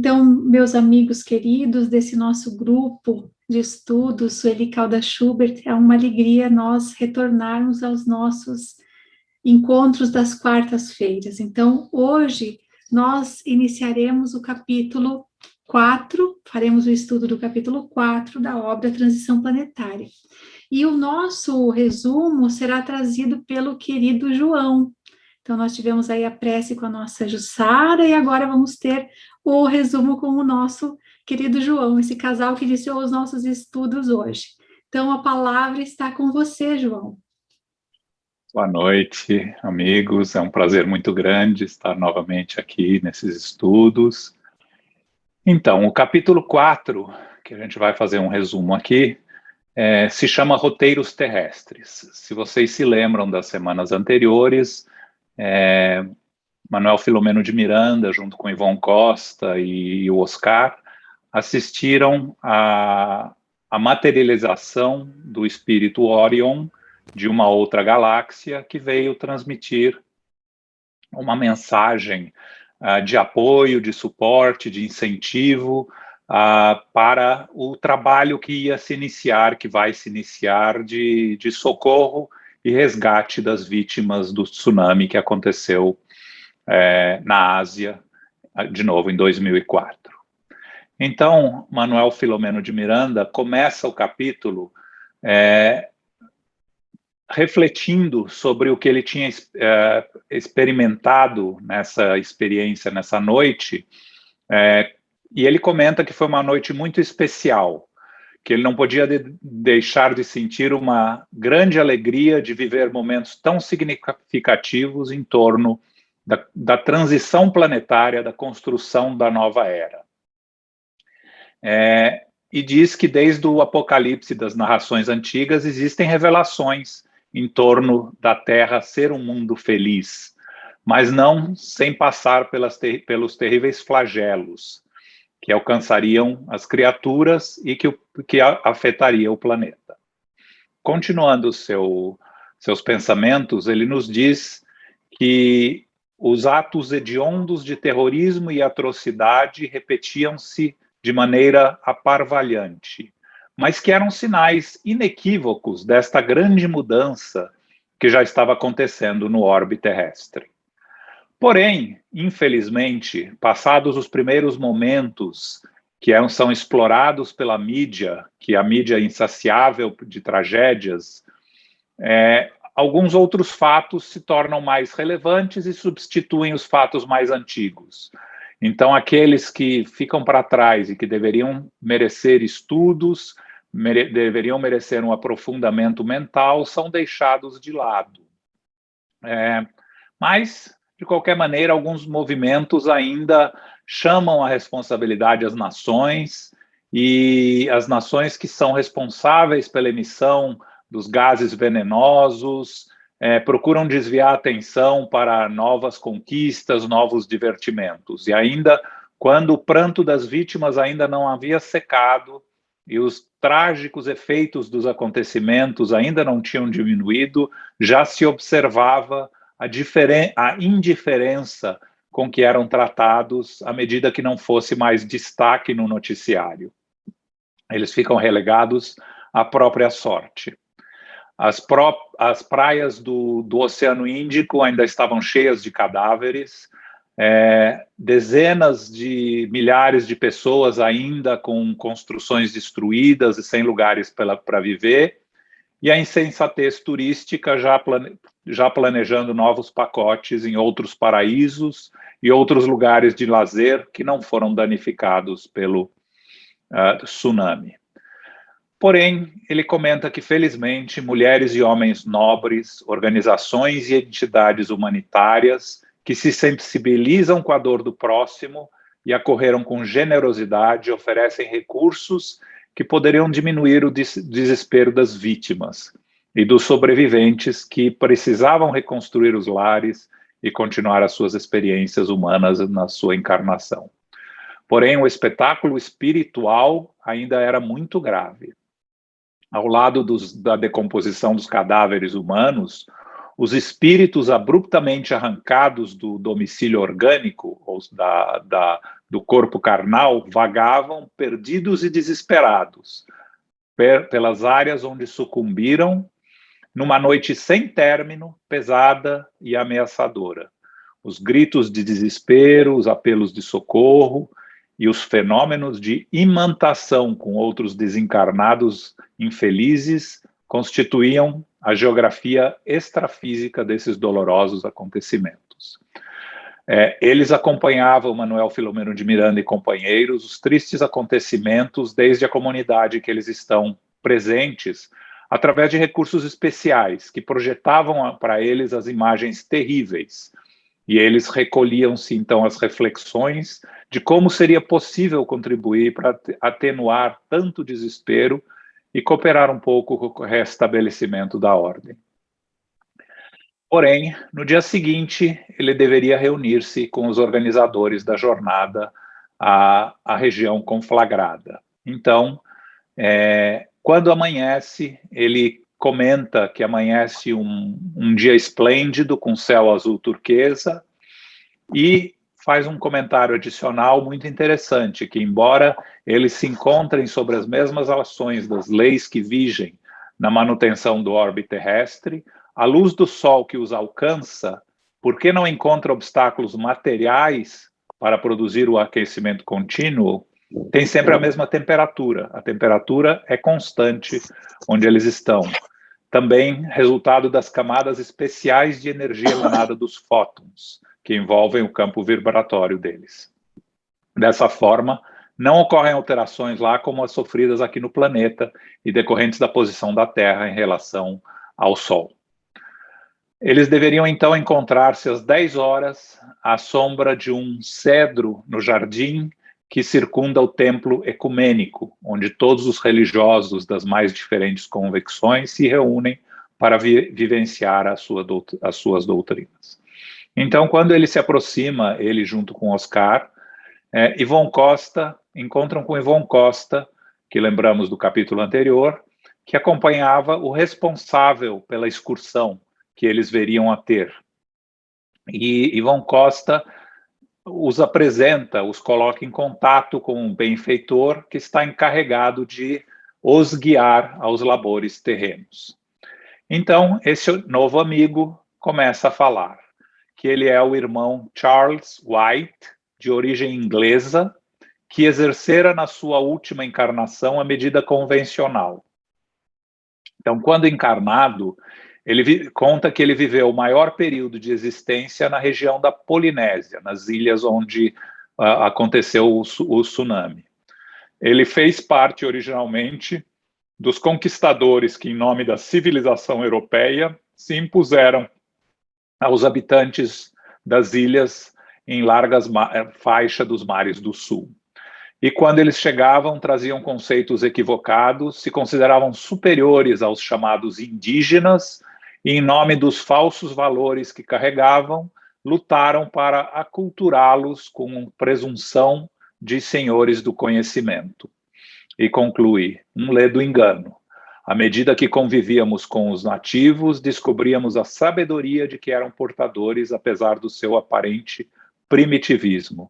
Então, meus amigos queridos desse nosso grupo de estudos, Sueli Caldas Schubert, é uma alegria nós retornarmos aos nossos encontros das quartas-feiras. Então, hoje nós iniciaremos o capítulo 4, faremos o estudo do capítulo 4 da obra Transição Planetária. E o nosso resumo será trazido pelo querido João. Então, nós tivemos aí a prece com a nossa Jussara e agora vamos ter o resumo com o nosso querido João, esse casal que iniciou os nossos estudos hoje. Então, a palavra está com você, João. Boa noite, amigos. É um prazer muito grande estar novamente aqui nesses estudos. Então, o capítulo 4, que a gente vai fazer um resumo aqui, se chama Roteiros Terrestres. Se vocês se lembram das semanas anteriores, Manuel Filomeno de Miranda, junto com Ivon Costa e o Oscar, assistiram à materialização do espírito Orion de uma outra galáxia que veio transmitir uma mensagem de apoio, de suporte, de incentivo para o trabalho que ia se iniciar, que vai se iniciar de socorro e resgate das vítimas do tsunami que aconteceu na Ásia, de novo, em 2004. Então, Manuel Filomeno de Miranda começa o capítulo refletindo sobre o que ele tinha experimentado nessa experiência, nessa noite, e ele comenta que foi uma noite muito especial, que ele não podia deixar de sentir uma grande alegria de viver momentos tão significativos em torno da transição planetária, da construção da nova era. E diz que desde o Apocalipse das narrações antigas existem revelações em torno da Terra ser um mundo feliz, mas não sem passar pelos terríveis flagelos que alcançariam as criaturas e que afetaria o planeta. Continuando seus pensamentos, ele nos diz que os atos hediondos de terrorismo e atrocidade repetiam-se de maneira aparvalhante, mas que eram sinais inequívocos desta grande mudança que já estava acontecendo no orbe terrestre. Porém, infelizmente, passados os primeiros momentos que são explorados pela mídia, que é a mídia insaciável de tragédias, alguns outros fatos se tornam mais relevantes e substituem os fatos mais antigos. Então, aqueles que ficam para trás e que deveriam merecer estudos, deveriam merecer um aprofundamento mental, são deixados de lado. Mas, de qualquer maneira, alguns movimentos ainda chamam a responsabilidade às nações, e as nações que são responsáveis pela emissão dos gases venenosos procuram desviar a atenção para novas conquistas, novos divertimentos. E ainda, quando o pranto das vítimas ainda não havia secado e os trágicos efeitos dos acontecimentos ainda não tinham diminuído, já se observava a indiferença com que eram tratados à medida que não fosse mais destaque no noticiário. Eles ficam relegados à própria sorte. As praias do Oceano Índico ainda estavam cheias de cadáveres, dezenas de milhares de pessoas ainda com construções destruídas e sem lugares para viver, e a insensatez turística já planejando novos pacotes em outros paraísos e outros lugares de lazer que não foram danificados pelo tsunami. Porém, ele comenta que, felizmente, mulheres e homens nobres, organizações e entidades humanitárias que se sensibilizam com a dor do próximo e acorreram com generosidade oferecem recursos que poderiam diminuir o desespero das vítimas e dos sobreviventes que precisavam reconstruir os lares e continuar as suas experiências humanas na sua encarnação. Porém, o espetáculo espiritual ainda era muito grave. Ao lado da decomposição dos cadáveres humanos, os espíritos abruptamente arrancados do domicílio orgânico, ou do corpo carnal vagavam perdidos e desesperados pelas áreas onde sucumbiram numa noite sem término, pesada e ameaçadora. Os gritos de desespero, os apelos de socorro e os fenômenos de imantação com outros desencarnados infelizes constituíam a geografia extrafísica desses dolorosos acontecimentos. Eles acompanhavam Manuel Filomeno de Miranda e companheiros, os tristes acontecimentos desde a comunidade que eles estão presentes, através de recursos especiais que projetavam para eles as imagens terríveis. E eles recolhiam-se, então, às reflexões de como seria possível contribuir para atenuar tanto desespero e cooperar um pouco com o restabelecimento da ordem. Porém, no dia seguinte, ele deveria reunir-se com os organizadores da jornada à região conflagrada. Então, quando amanhece, ele comenta que amanhece um dia esplêndido, com céu azul turquesa, e faz um comentário adicional muito interessante, que embora eles se encontrem sobre as mesmas ações das leis que vigem na manutenção do orbe terrestre, a luz do sol que os alcança, por que não encontra obstáculos materiais para produzir o aquecimento contínuo, tem sempre a mesma temperatura. A temperatura é constante onde eles estão. Também resultado das camadas especiais de energia emanada dos fótons, que envolvem o campo vibratório deles. Dessa forma, não ocorrem alterações lá como as sofridas aqui no planeta e decorrentes da posição da Terra em relação ao Sol. Eles deveriam, então, encontrar-se às 10 horas à sombra de um cedro no jardim que circunda o templo ecumênico, onde todos os religiosos das mais diferentes convicções se reúnem para vivenciar as suas doutrinas. Então, quando ele se aproxima, ele junto com Oscar, encontram com Ivon Costa, que lembramos do capítulo anterior, que acompanhava o responsável pela excursão que eles veriam a ter. E Ivon Costa os apresenta, os coloca em contato com um benfeitor que está encarregado de os guiar aos labores terrenos. Então, esse novo amigo começa a falar que ele é o irmão Charles White, de origem inglesa, que exercera na sua última encarnação a medida convencional. Então, quando encarnado, ele conta que ele viveu o maior período de existência na região da Polinésia, nas ilhas onde aconteceu o tsunami. Ele fez parte originalmente dos conquistadores que, em nome da civilização europeia, se impuseram aos habitantes das ilhas em largas faixas dos mares do sul. E quando eles chegavam, traziam conceitos equivocados, se consideravam superiores aos chamados indígenas, e em nome dos falsos valores que carregavam, lutaram para aculturá-los com presunção de senhores do conhecimento. E conclui, ledo engano. À medida que convivíamos com os nativos, descobríamos a sabedoria de que eram portadores, apesar do seu aparente primitivismo.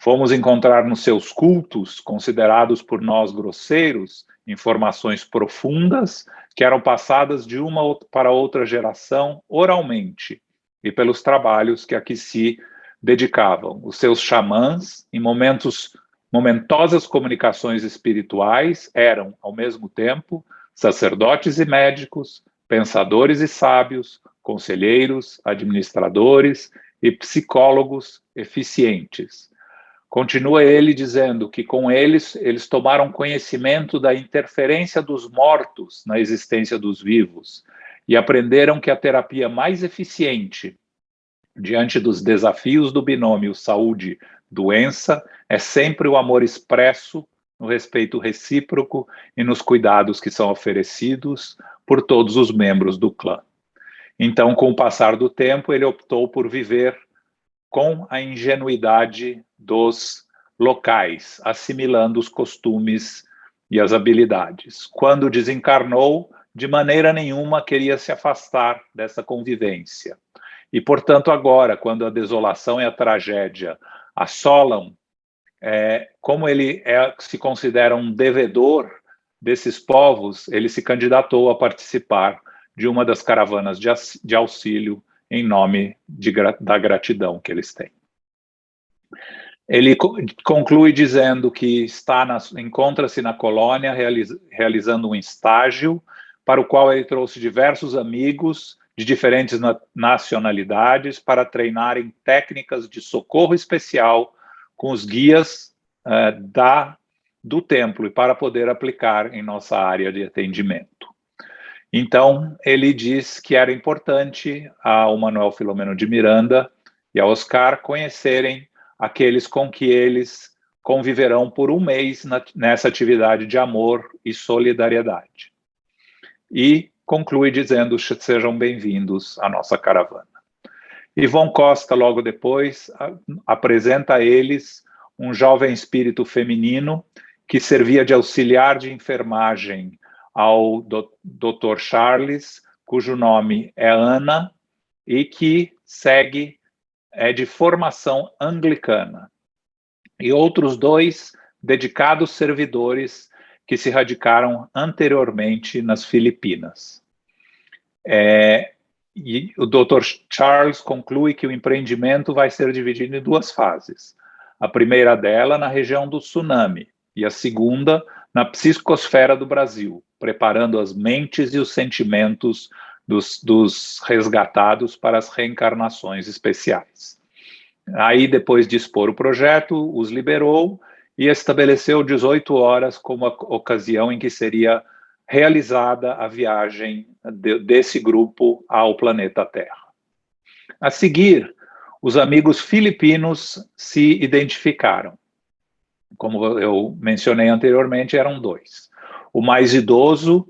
Fomos encontrar nos seus cultos, considerados por nós grosseiros, informações profundas que eram passadas de uma para outra geração oralmente e pelos trabalhos que aqui se dedicavam. Os seus xamãs, em momentosas comunicações espirituais, eram, ao mesmo tempo, sacerdotes e médicos, pensadores e sábios, conselheiros, administradores e psicólogos eficientes. Continua ele dizendo que com eles tomaram conhecimento da interferência dos mortos na existência dos vivos e aprenderam que a terapia mais eficiente diante dos desafios do binômio saúde-doença é sempre o amor expresso, no respeito recíproco e nos cuidados que são oferecidos por todos os membros do clã. Então, com o passar do tempo, ele optou por viver com a ingenuidade dos locais, assimilando os costumes e as habilidades. Quando desencarnou, de maneira nenhuma queria se afastar dessa convivência. E, portanto, agora, quando a desolação e a tragédia assolam como ele se considera um devedor desses povos, ele se candidatou a participar de uma das caravanas de auxílio em nome da gratidão que eles têm. Ele conclui dizendo que encontra-se na colônia realizando um estágio para o qual ele trouxe diversos amigos de diferentes nacionalidades para treinarem técnicas de socorro especial com os guias do templo e para poder aplicar em nossa área de atendimento. Então, ele diz que era importante ao Manuel Filomeno de Miranda e ao Oscar conhecerem aqueles com que eles conviverão por um mês nessa atividade de amor e solidariedade. E conclui dizendo: sejam bem-vindos à nossa caravana. Ivon Costa, logo depois, apresenta a eles um jovem espírito feminino que servia de auxiliar de enfermagem ao Dr. Charles, cujo nome é Ana, e que é de formação anglicana. E outros 2 dedicados servidores que se radicaram anteriormente nas Filipinas. E o Dr. Charles conclui que o empreendimento vai ser dividido em 2 fases. A primeira dela na região do tsunami e a segunda na psicosfera do Brasil, preparando as mentes e os sentimentos dos resgatados para as reencarnações especiais. Aí, depois de expor o projeto, os liberou e estabeleceu 18 horas como a ocasião em que seria realizada a viagem desse grupo ao planeta Terra. A seguir, os amigos filipinos se identificaram. Como eu mencionei anteriormente, eram 2. O mais idoso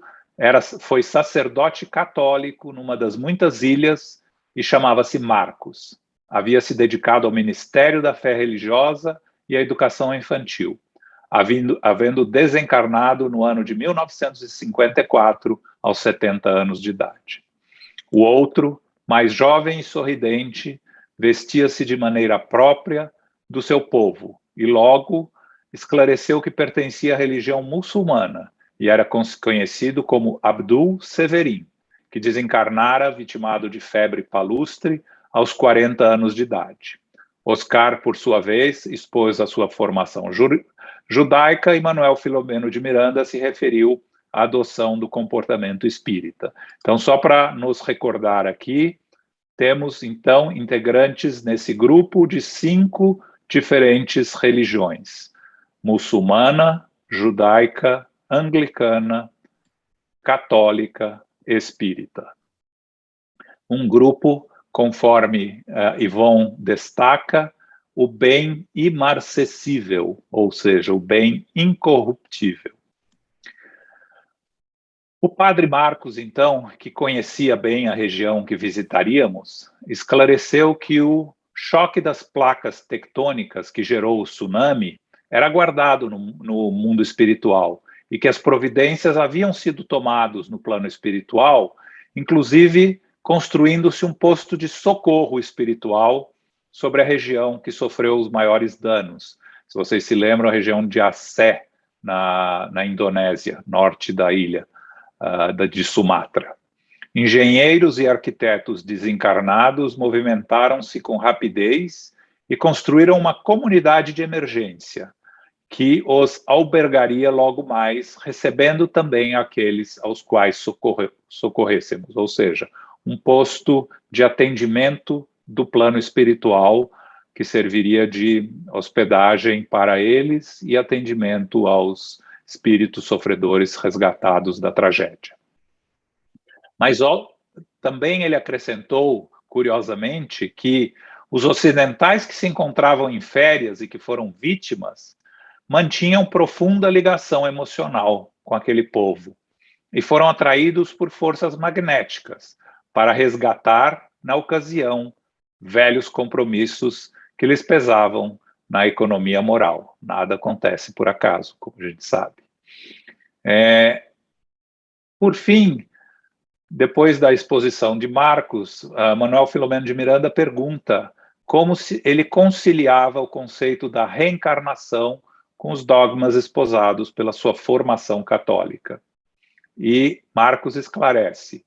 foi sacerdote católico numa das muitas ilhas e chamava-se Marcos. Havia se dedicado ao ministério da fé religiosa e à educação infantil, havendo desencarnado no ano de 1954, aos 70 anos de idade. O outro, mais jovem e sorridente, vestia-se de maneira própria do seu povo e logo esclareceu que pertencia à religião muçulmana e era conhecido como Abdul Severin, que desencarnara vitimado de febre palustre aos 40 anos de idade. Oscar, por sua vez, expôs a sua formação judaica e Manuel Filomeno de Miranda se referiu à adoção do comportamento espírita. Então, só para nos recordar aqui, temos, então, integrantes nesse grupo de 5 diferentes religiões: muçulmana, judaica, anglicana, católica, espírita. Um grupo, conforme Ivon destaca, o bem imarcessível, ou seja, o bem incorruptível. O padre Marcos, então, que conhecia bem a região que visitaríamos, esclareceu que o choque das placas tectônicas que gerou o tsunami era guardado no mundo espiritual e que as providências haviam sido tomadas no plano espiritual, inclusive construindo-se um posto de socorro espiritual sobre a região que sofreu os maiores danos. Se vocês se lembram, a região de Aceh, na Indonésia, norte da ilha de Sumatra. Engenheiros e arquitetos desencarnados movimentaram-se com rapidez e construíram uma comunidade de emergência que os albergaria logo mais, recebendo também aqueles aos quais socorrêssemos, ou seja, um posto de atendimento do plano espiritual que serviria de hospedagem para eles e atendimento aos espíritos sofredores resgatados da tragédia. Mas também ele acrescentou, curiosamente, que os ocidentais que se encontravam em férias e que foram vítimas mantinham profunda ligação emocional com aquele povo e foram atraídos por forças magnéticas para resgatar, na ocasião, velhos compromissos que lhes pesavam na economia moral. Nada acontece por acaso, como a gente sabe. Por fim, depois da exposição de Marcos, Manuel Filomeno de Miranda pergunta como se ele conciliava o conceito da reencarnação com os dogmas esposados pela sua formação católica. E Marcos esclarece: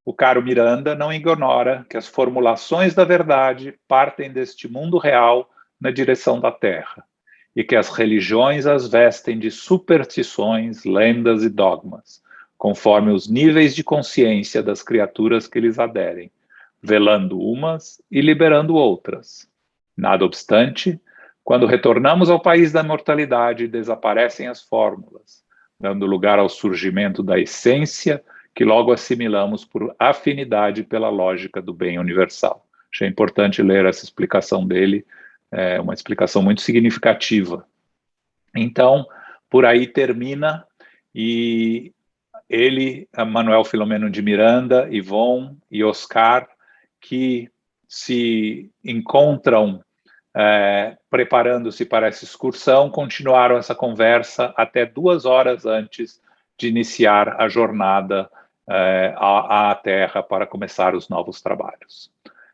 o caro Miranda não ignora que as formulações da verdade partem deste mundo real na direção da Terra, e que as religiões as vestem de superstições, lendas e dogmas, conforme os níveis de consciência das criaturas que lhes aderem, velando umas e liberando outras. Nada obstante, quando retornamos ao país da mortalidade, desaparecem as fórmulas, dando lugar ao surgimento da essência que logo assimilamos por afinidade pela lógica do bem universal. Achei importante ler essa explicação dele, é uma explicação muito significativa. Então, por aí termina, e ele, Manuel Filomeno de Miranda, Ivon e Oscar, que se encontram preparando-se para essa excursão, continuaram essa conversa até 2 horas antes de iniciar a jornada à Terra para começar os novos trabalhos.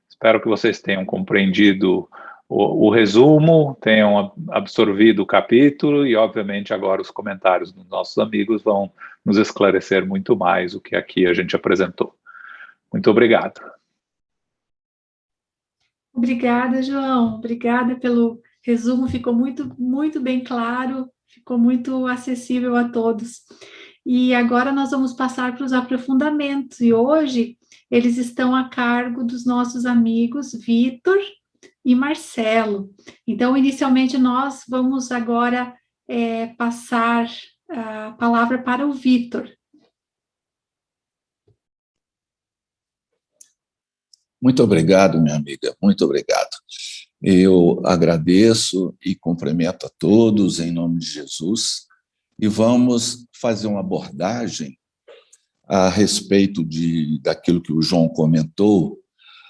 Espero que vocês tenham compreendido o resumo, tenham absorvido o capítulo e, obviamente, agora os comentários dos nossos amigos vão nos esclarecer muito mais o que aqui a gente apresentou. Muito obrigado. Obrigada, João. Obrigada pelo resumo. Ficou muito bem claro, ficou muito acessível a todos. E agora nós vamos passar para os aprofundamentos. E hoje eles estão a cargo dos nossos amigos Vitor e Marcelo. Então, inicialmente, nós vamos agora passar a palavra para o Vitor. Muito obrigado, minha amiga, muito obrigado. Eu agradeço e cumprimento a todos em nome de Jesus e vamos fazer uma abordagem a respeito daquilo que o João comentou,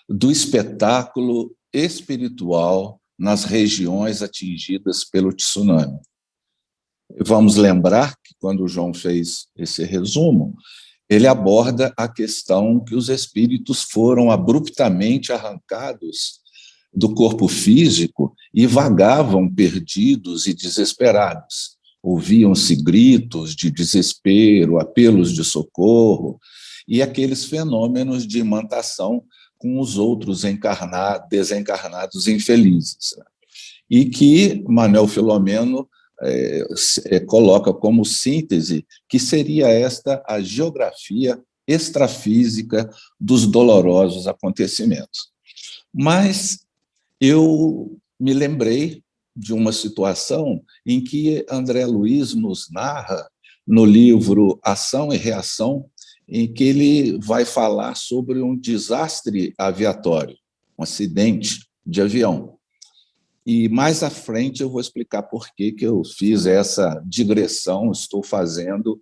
do espetáculo espiritual nas regiões atingidas pelo tsunami. Vamos lembrar que, quando o João fez esse resumo, ele aborda a questão que os espíritos foram abruptamente arrancados do corpo físico e vagavam perdidos e desesperados. Ouviam-se gritos de desespero, apelos de socorro e aqueles fenômenos de imantação com os outros desencarnados infelizes. E que Manuel Filomeno coloca como síntese que seria esta a geografia extrafísica dos dolorosos acontecimentos. Mas eu me lembrei de uma situação em que André Luiz nos narra no livro Ação e Reação, em que ele vai falar sobre um desastre aviatório, um acidente de avião. E mais à frente eu vou explicar por que eu fiz essa digressão, estou fazendo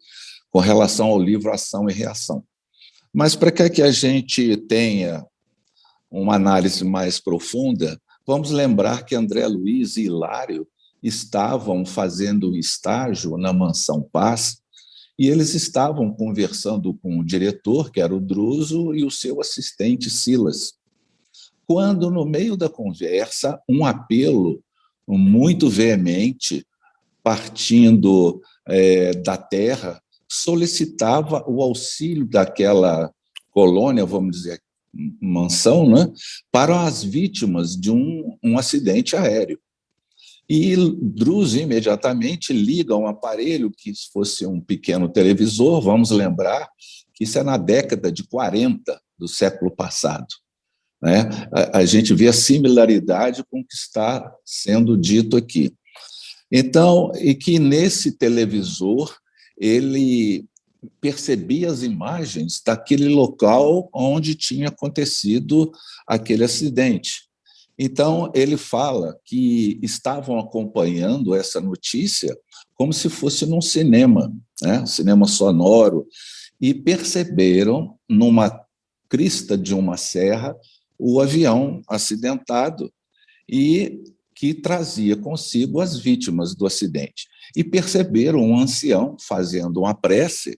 com relação ao livro Ação e Reação. Mas para que a gente tenha uma análise mais profunda, vamos lembrar que André Luiz e Hilário estavam fazendo um estágio na Mansão Paz e eles estavam conversando com o diretor, que era o Druso, e o seu assistente Silas, quando, no meio da conversa, um apelo muito veemente, partindo da terra, solicitava o auxílio daquela colônia, vamos dizer, mansão, né, para as vítimas de um acidente aéreo. E Druso imediatamente liga um aparelho que fosse um pequeno televisor, vamos lembrar que isso é na década de 40 do século passado. Né? A gente vê a similaridade com o que está sendo dito aqui. Então, e que nesse televisor ele percebia as imagens daquele local onde tinha acontecido aquele acidente. Então, ele fala que estavam acompanhando essa notícia como se fosse num cinema, né? Cinema sonoro, e perceberam, numa crista de uma serra, o avião acidentado e que trazia consigo as vítimas do acidente. E perceberam um ancião fazendo uma prece,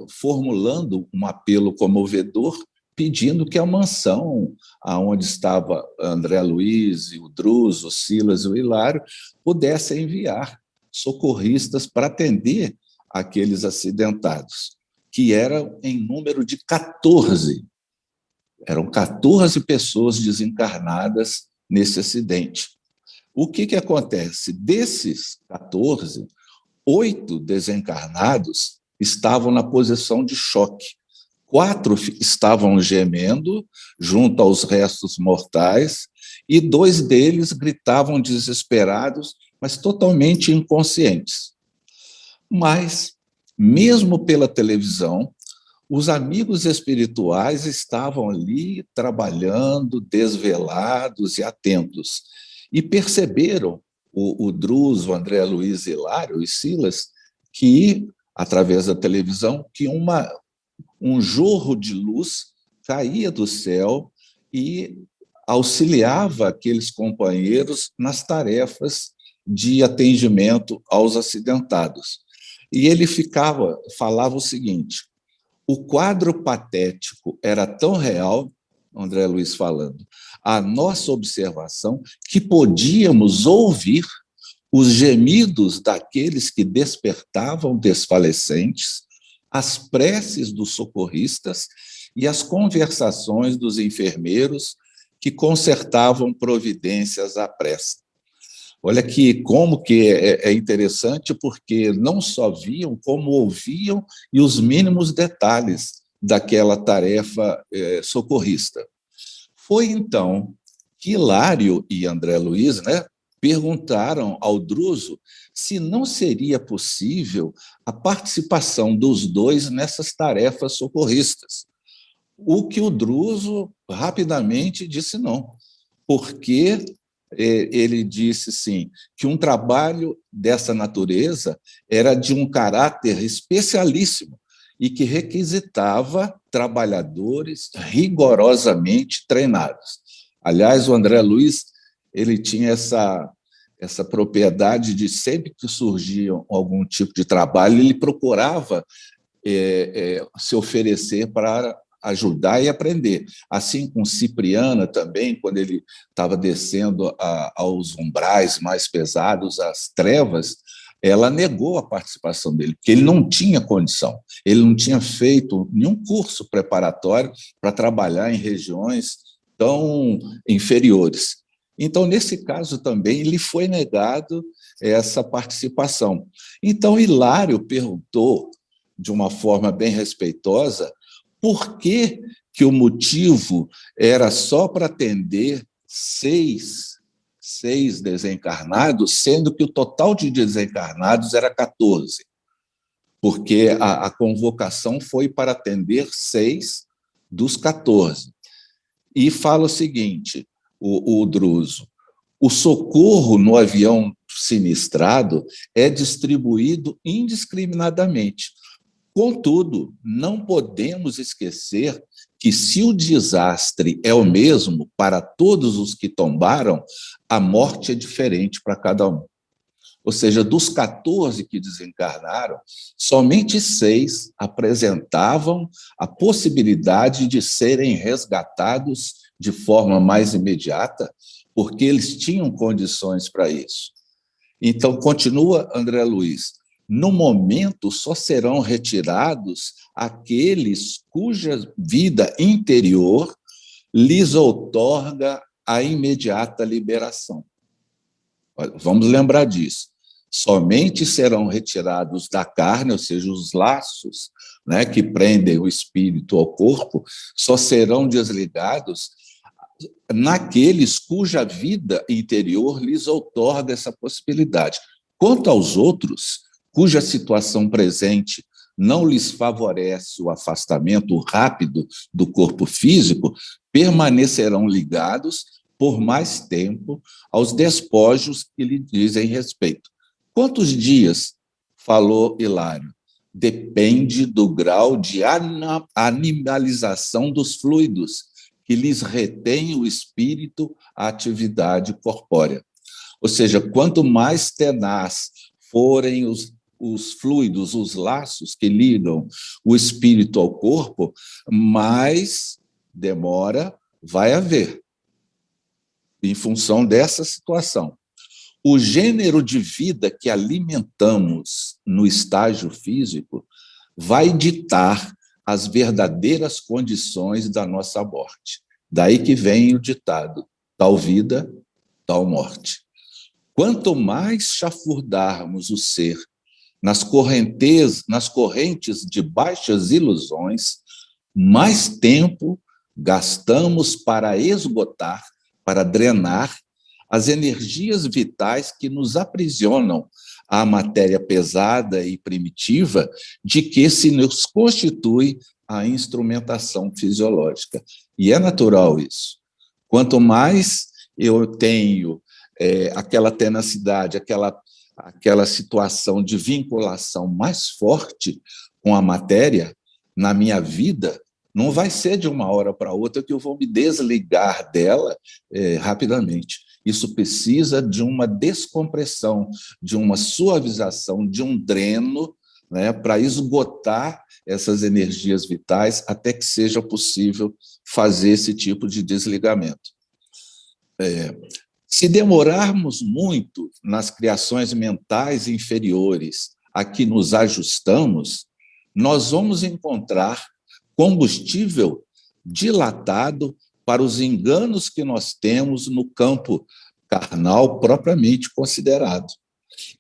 formulando um apelo comovedor, pedindo que a mansão aonde estava André Luiz, o Druso, o Silas e o Hilário pudesse enviar socorristas para atender aqueles acidentados, que eram em número de 14. Eram 14 pessoas desencarnadas nesse acidente. O que acontece? Desses 14, 8 desencarnados estavam na posição de choque. 4 estavam gemendo junto aos restos mortais e 2 deles gritavam desesperados, mas totalmente inconscientes. Mas, mesmo pela televisão, os amigos espirituais estavam ali trabalhando, desvelados e atentos, e perceberam, o Druso, o André Luiz, Hilário e Silas, que, através da televisão, que um jorro de luz caía do céu e auxiliava aqueles companheiros nas tarefas de atendimento aos acidentados. E ele falava o seguinte: o quadro patético era tão real, André Luiz falando, a nossa observação, que podíamos ouvir os gemidos daqueles que despertavam desfalecentes, as preces dos socorristas e as conversações dos enfermeiros que consertavam providências à pressa. Olha como que é interessante, porque não só viam, como ouviam e os mínimos detalhes daquela tarefa socorrista. Foi então que Hilário e André Luiz, perguntaram ao Druso se não seria possível a participação dos dois nessas tarefas socorristas. O que o Druso rapidamente disse não, porque ele disse, sim, que um trabalho dessa natureza era de um caráter especialíssimo e que requisitava trabalhadores rigorosamente treinados. Aliás, o André Luiz ele tinha essa propriedade de, sempre que surgia algum tipo de trabalho, ele procurava se oferecer para ajudar e aprender. Assim com Cipriana também, quando ele estava descendo aos umbrais mais pesados, às trevas, ela negou a participação dele, porque ele não tinha condição, ele não tinha feito nenhum curso preparatório para trabalhar em regiões tão inferiores. Então, nesse caso também, lhe foi negado essa participação. Então, Hilário perguntou, de uma forma bem respeitosa, por que o motivo era só para atender seis desencarnados, sendo que o total de desencarnados era 14, porque a convocação foi para atender 6 dos 14. E fala o seguinte, o Druso: o socorro no avião sinistrado é distribuído indiscriminadamente. Contudo, não podemos esquecer que, se o desastre é o mesmo para todos os que tombaram, a morte é diferente para cada um. Ou seja, dos 14 que desencarnaram, somente 6 apresentavam a possibilidade de serem resgatados de forma mais imediata, porque eles tinham condições para isso. Então, continua André Luiz: no momento, só serão retirados aqueles cuja vida interior lhes outorga a imediata liberação. Vamos lembrar disso. Somente serão retirados da carne, ou seja, os laços que prendem o espírito ao corpo, só serão desligados naqueles cuja vida interior lhes outorga essa possibilidade. Quanto aos outros, cuja situação presente não lhes favorece o afastamento rápido do corpo físico, permanecerão ligados por mais tempo aos despojos que lhe dizem respeito. Quantos dias? Falou Hilário. Depende do grau de animalização dos fluidos que lhes retém o espírito à atividade corpórea. Ou seja, quanto mais tenaz forem os fluidos, os laços que ligam o espírito ao corpo, mais demora vai haver, em função dessa situação. O gênero de vida que alimentamos no estágio físico vai ditar as verdadeiras condições da nossa morte. Daí que vem o ditado: tal vida, tal morte. Quanto mais chafurdarmos o ser nas correntes de baixas ilusões, mais tempo gastamos para esgotar, para drenar as energias vitais que nos aprisionam à matéria pesada e primitiva de que se nos constitui a instrumentação fisiológica. E é natural isso. Quanto mais eu tenho aquela tenacidade, aquela situação de vinculação mais forte com a matéria na minha vida, não vai ser de uma hora para outra que eu vou me desligar dela rapidamente. Isso precisa de uma descompressão, de uma suavização, de um dreno, né, para esgotar essas energias vitais até que seja possível fazer esse tipo de desligamento. Se demorarmos muito nas criações mentais inferiores a que nos ajustamos, nós vamos encontrar combustível dilatado para os enganos que nós temos no campo carnal propriamente considerado.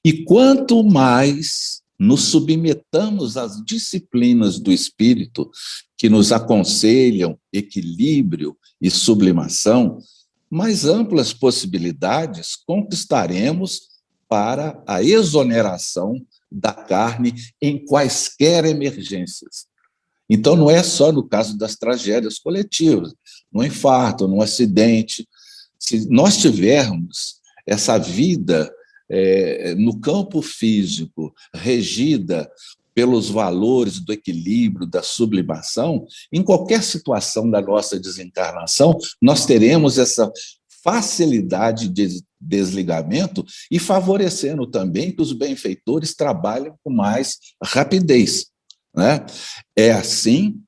E quanto mais nos submetamos às disciplinas do espírito que nos aconselham equilíbrio e sublimação, mais amplas possibilidades conquistaremos para a exoneração da carne em quaisquer emergências. Então, não é só no caso das tragédias coletivas, no infarto, no acidente. Se nós tivermos essa vida no campo físico regida pelos valores do equilíbrio, da sublimação, em qualquer situação da nossa desencarnação, nós teremos essa facilidade de desligamento e favorecendo também que os benfeitores trabalhem com mais rapidez, né? É assim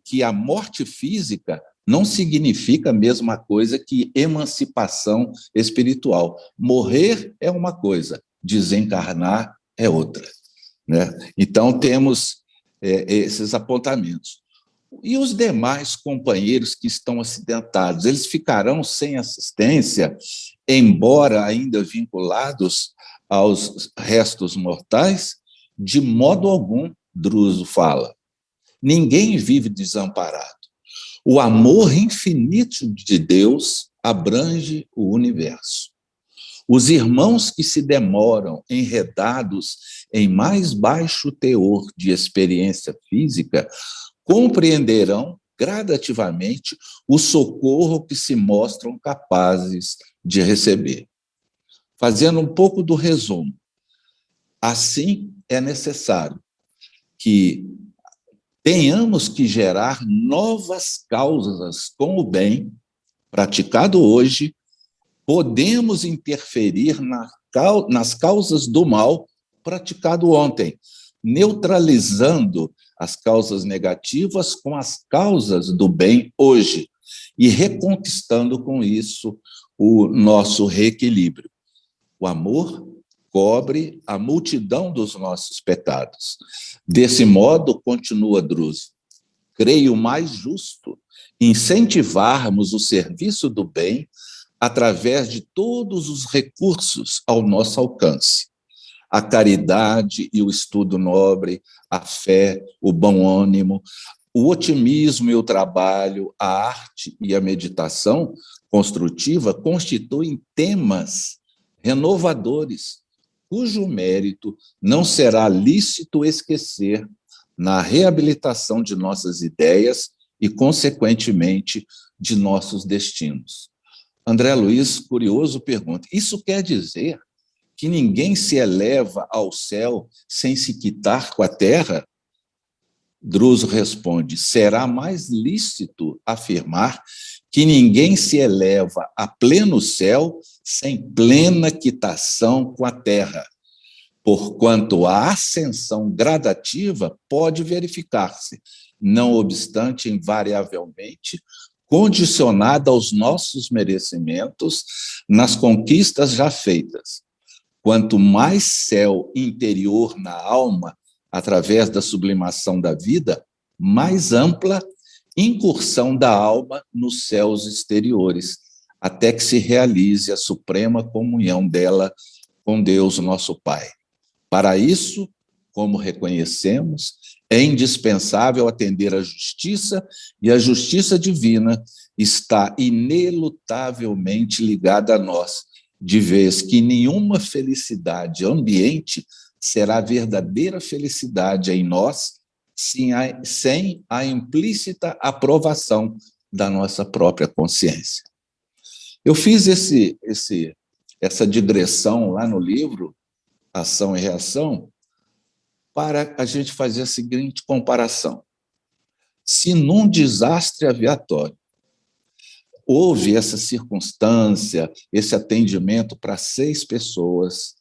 que a morte física não significa a mesma coisa que emancipação espiritual. Morrer é uma coisa, desencarnar é outra, né? Então, temos esses apontamentos. E os demais companheiros que estão acidentados, eles ficarão sem assistência, embora ainda vinculados aos restos mortais? De modo algum, Druso fala. Ninguém vive desamparado. O amor infinito de Deus abrange o universo. Os irmãos que se demoram enredados em mais baixo teor de experiência física compreenderão gradativamente o socorro que se mostram capazes de receber. Fazendo um pouco do resumo, assim é necessário que tenhamos que gerar novas causas com o bem praticado hoje, podemos interferir nas causas do mal praticado ontem, neutralizando as causas negativas com as causas do bem hoje e reconquistando com isso o nosso reequilíbrio. O amor cobre a multidão dos nossos pecados. Desse modo, continua Druso, creio mais justo incentivarmos o serviço do bem através de todos os recursos ao nosso alcance. A caridade e o estudo nobre, a fé, o bom ânimo, o otimismo e o trabalho, a arte e a meditação construtiva constituem temas renovadores, cujo mérito não será lícito esquecer na reabilitação de nossas ideias e, consequentemente, de nossos destinos. André Luiz, curioso, pergunta, isso quer dizer que ninguém se eleva ao céu sem se quitar com a terra? Druso responde, será mais lícito afirmar que ninguém se eleva a pleno céu sem plena quitação com a terra, porquanto a ascensão gradativa pode verificar-se não obstante, invariavelmente, condicionada aos nossos merecimentos nas conquistas já feitas. Quanto mais céu interior na alma, através da sublimação da vida, mais ampla incursão da alma nos céus exteriores, até que se realize a suprema comunhão dela com Deus, nosso Pai. Para isso, como reconhecemos, é indispensável atender à justiça, e a justiça divina está inelutavelmente ligada a nós, de vez que nenhuma felicidade ambiente será verdadeira felicidade em nós sem a implícita aprovação da nossa própria consciência. Eu fiz essa digressão lá no livro, Ação e Reação, para a gente fazer a seguinte comparação. Se num desastre aviatório houve essa circunstância, esse atendimento para 6 pessoas,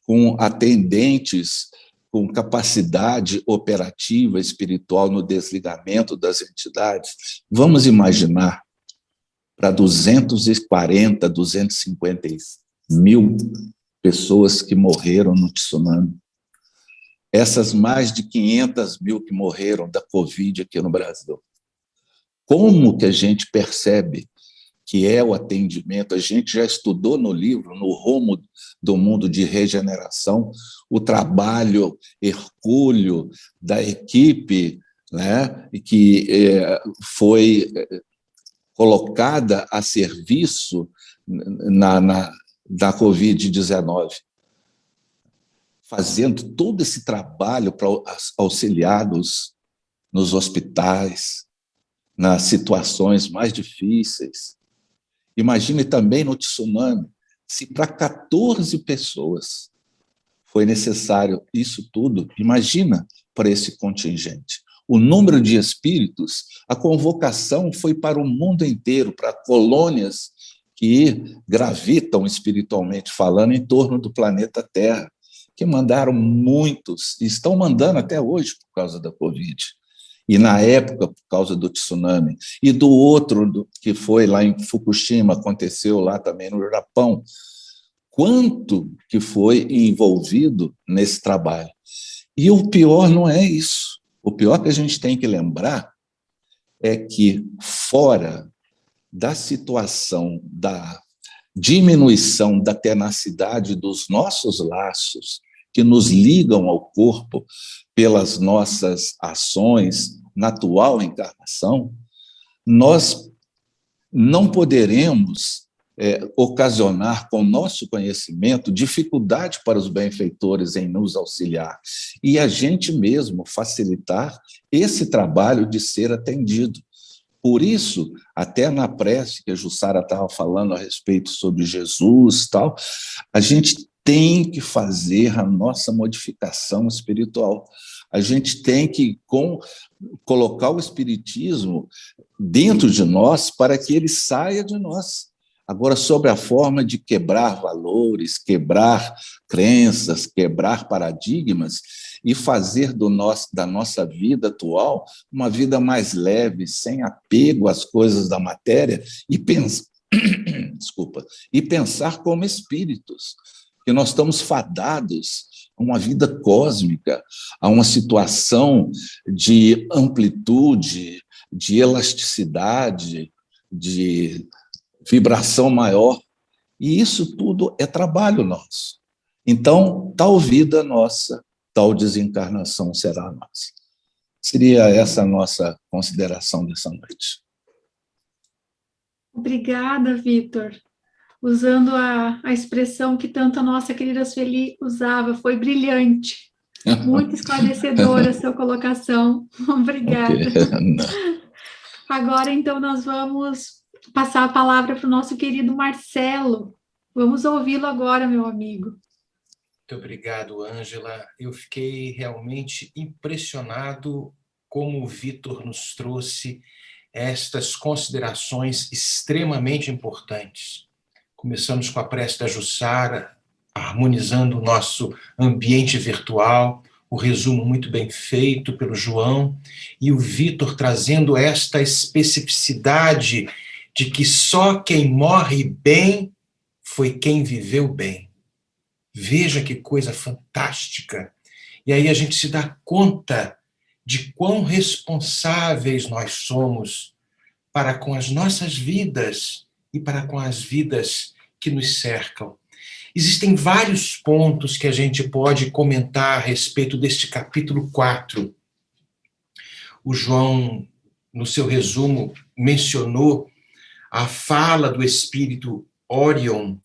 com atendentes com capacidade operativa, espiritual no desligamento das entidades, vamos imaginar para 240, 250 mil pessoas que morreram no tsunami. Essas mais de 500 mil que morreram da Covid aqui no Brasil. Como que a gente percebe que é o atendimento? A gente já estudou no livro, no Rumo do Mundo de Regeneração, o trabalho hercúleo da equipe, né, que foi colocada a serviço da Covid-19, fazendo todo esse trabalho para auxiliá-los nos hospitais, nas situações mais difíceis. Imagine também no tsunami, se para 14 pessoas foi necessário isso tudo, imagina para esse contingente. O número de espíritos, a convocação foi para o mundo inteiro, para colônias que gravitam espiritualmente falando em torno do planeta Terra, que mandaram muitos, e estão mandando até hoje por causa da Covid. E na época, por causa do tsunami, e do outro que foi lá em Fukushima, aconteceu lá também no Japão, quanto que foi envolvido nesse trabalho. E o pior não é isso. O pior que a gente tem que lembrar é que, fora da situação da diminuição da tenacidade dos nossos laços, que nos ligam ao corpo pelas nossas ações na atual encarnação, nós não poderemos ocasionar com o nosso conhecimento dificuldade para os benfeitores em nos auxiliar e a gente mesmo facilitar esse trabalho de ser atendido. Por isso, até na prece que a Jussara estava falando a respeito sobre Jesus, tal, a gente tem que fazer a nossa modificação espiritual. A gente tem que colocar o espiritismo dentro de nós para que ele saia de nós. Agora, sobre a forma de quebrar valores, quebrar crenças, quebrar paradigmas e fazer da nossa vida atual uma vida mais leve, sem apego às coisas da matéria e pensar como espíritos, que nós estamos fadados a uma vida cósmica, a uma situação de amplitude, de elasticidade, de vibração maior, e isso tudo é trabalho nosso. Então, tal vida nossa, tal desencarnação será nossa. Seria essa a nossa consideração dessa noite. Obrigada, Vitor. Usando a expressão que tanto a nossa querida Sueli usava, foi brilhante. Muito esclarecedora a sua colocação. Obrigada. Okay. Agora, então, nós vamos passar a palavra para o nosso querido Marcelo. Vamos ouvi-lo agora, meu amigo. Muito obrigado, Ângela. Eu fiquei realmente impressionado como o Vitor nos trouxe estas considerações extremamente importantes. Começamos com a prece da Jussara, harmonizando o nosso ambiente virtual, o resumo muito bem feito pelo João, e o Vitor trazendo esta especificidade de que só quem morre bem foi quem viveu bem. Veja que coisa fantástica. E aí a gente se dá conta de quão responsáveis nós somos para com as nossas vidas e para com as vidas que nos cercam. Existem vários pontos que a gente pode comentar a respeito deste capítulo 4. O João, no seu resumo, mencionou a fala do espírito Orion,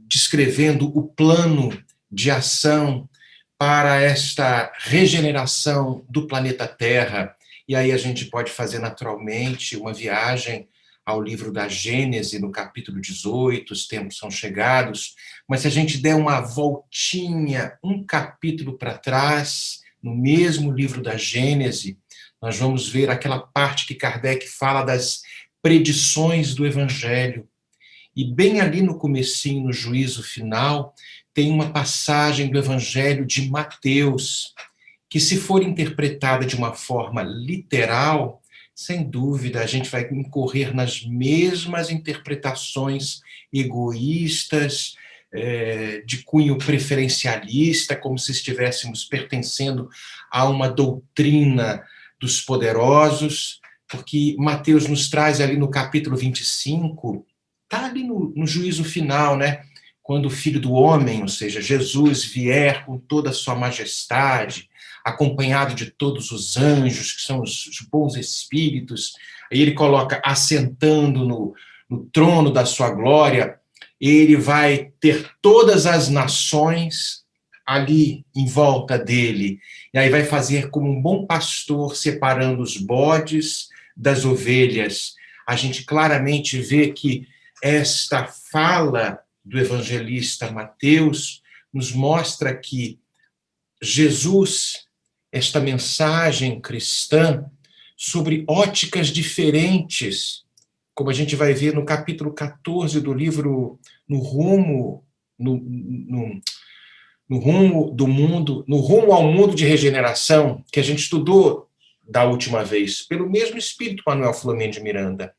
descrevendo o plano de ação para esta regeneração do planeta Terra. E aí a gente pode fazer naturalmente uma viagem ao livro da Gênese, no capítulo 18, os tempos são chegados, mas se a gente der uma voltinha, um capítulo para trás, no mesmo livro da Gênese, nós vamos ver aquela parte que Kardec fala das predições do Evangelho. E bem ali no comecinho, no juízo final, tem uma passagem do Evangelho de Mateus, que se for interpretada de uma forma literal, sem dúvida, a gente vai incorrer nas mesmas interpretações egoístas, de cunho preferencialista, como se estivéssemos pertencendo a uma doutrina dos poderosos, porque Mateus nos traz ali no capítulo 25, está ali no juízo final, né? Quando o Filho do Homem, ou seja, Jesus, vier com toda a sua majestade, acompanhado de todos os anjos, que são os bons espíritos, aí ele coloca assentando no trono da sua glória, ele vai ter todas as nações ali em volta dele, e aí vai fazer como um bom pastor, separando os bodes das ovelhas. A gente claramente vê que esta fala do evangelista Mateus nos mostra que Jesus, esta mensagem cristã, sobre óticas diferentes, como a gente vai ver no capítulo 14 do livro No Rumo do Mundo, No Rumo ao Mundo de Regeneração, que a gente estudou da última vez, pelo mesmo espírito Manuel Filomeno de Miranda.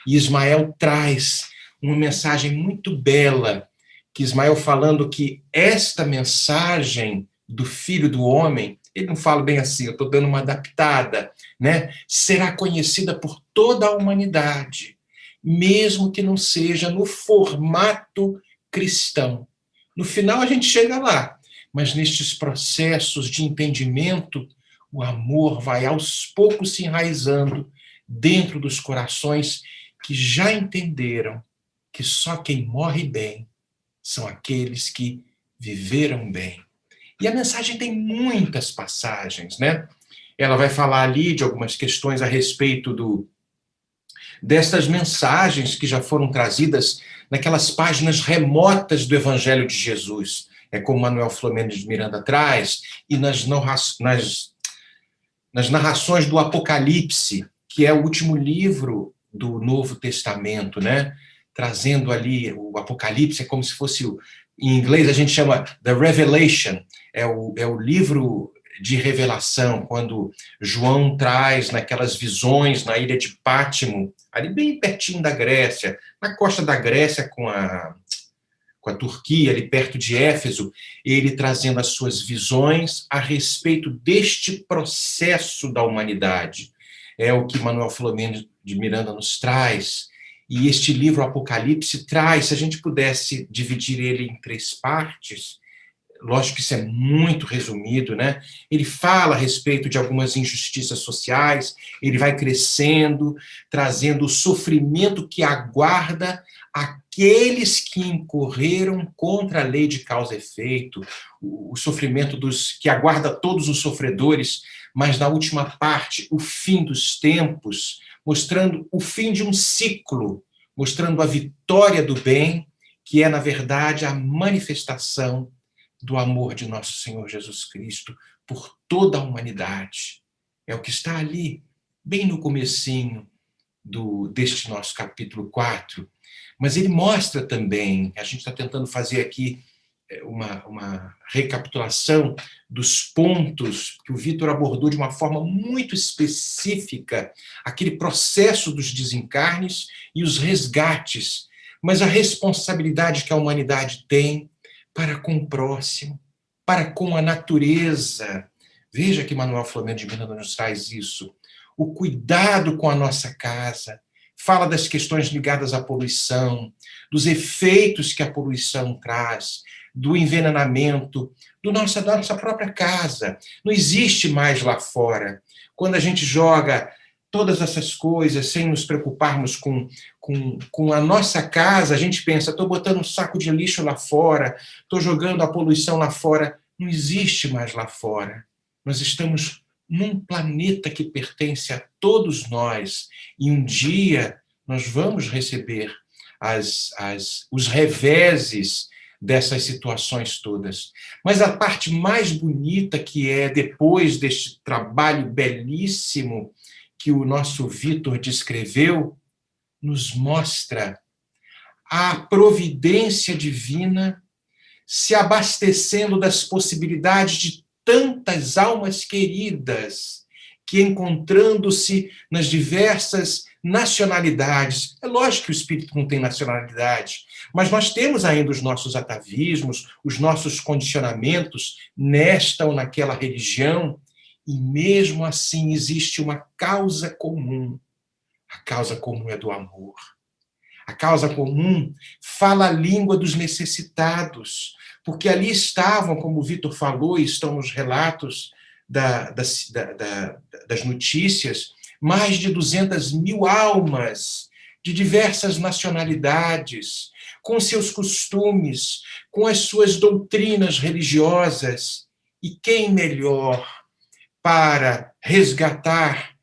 E Ismael traz uma mensagem muito bela, que Ismael falando que esta mensagem do Filho do Homem, ele não fala bem assim, eu estou dando uma adaptada, né? Será conhecida por toda a humanidade, mesmo que não seja no formato cristão. No final a gente chega lá, mas nestes processos de entendimento, o amor vai aos poucos se enraizando dentro dos corações que já entenderam que só quem morre bem são aqueles que viveram bem. E a mensagem tem muitas passagens, né? Ela vai falar ali de algumas questões a respeito destas mensagens que já foram trazidas naquelas páginas remotas do Evangelho de Jesus. É como Manuel Filomeno de Miranda traz, e nas narrações do Apocalipse, que é o último livro do Novo Testamento, né? Trazendo ali o Apocalipse, é como se fosse, em inglês a gente chama The Revelation, é o livro de revelação, quando João traz naquelas visões na ilha de Pátimo, ali bem pertinho da Grécia, na costa da Grécia com a Turquia, ali perto de Éfeso, ele trazendo as suas visões a respeito deste processo da humanidade. É o que Manuel Filomeno de Miranda nos traz. E este livro, Apocalipse, traz, se a gente pudesse dividir ele em 3 partes, lógico que isso é muito resumido, né? Ele fala a respeito de algumas injustiças sociais, ele vai crescendo, trazendo o sofrimento que aguarda aqueles que incorreram contra a lei de causa e efeito, o sofrimento que aguarda todos os sofredores, mas na última parte, o fim dos tempos, mostrando o fim de um ciclo, mostrando a vitória do bem, que é, na verdade, a manifestação do amor de nosso Senhor Jesus Cristo por toda a humanidade. É o que está ali, bem no comecinho deste nosso capítulo 4. Mas ele mostra também, a gente está tentando fazer aqui uma recapitulação dos pontos que o Vitor abordou de uma forma muito específica, aquele processo dos desencarnes e os resgates, mas a responsabilidade que a humanidade tem para com o próximo, para com a natureza. Veja que Manuel Flamengo de Miranda nos traz isso. O cuidado com a nossa casa, fala das questões ligadas à poluição, dos efeitos que a poluição traz, do envenenamento, da nossa própria casa. Não existe mais lá fora. Quando a gente joga todas essas coisas sem nos preocuparmos com a nossa casa, a gente pensa, estou botando um saco de lixo lá fora, estou jogando a poluição lá fora. Não existe mais lá fora. Nós estamos num planeta que pertence a todos nós, e um dia nós vamos receber os reveses dessas situações todas. Mas a parte mais bonita, que é depois deste trabalho belíssimo que o nosso Vitor descreveu, nos mostra a providência divina se abastecendo das possibilidades de tantas almas queridas que, encontrando-se nas diversas nacionalidades, é lógico que o espírito não tem nacionalidade, mas nós temos ainda os nossos atavismos, os nossos condicionamentos nesta ou naquela religião, e mesmo assim existe uma causa comum. A causa comum é do amor. A causa comum fala a língua dos necessitados, porque ali estavam, como o Vitor falou, e estão nos relatos das notícias, mais de 200.000 almas de diversas nacionalidades, com seus costumes, com as suas doutrinas religiosas. E quem melhor para resgatar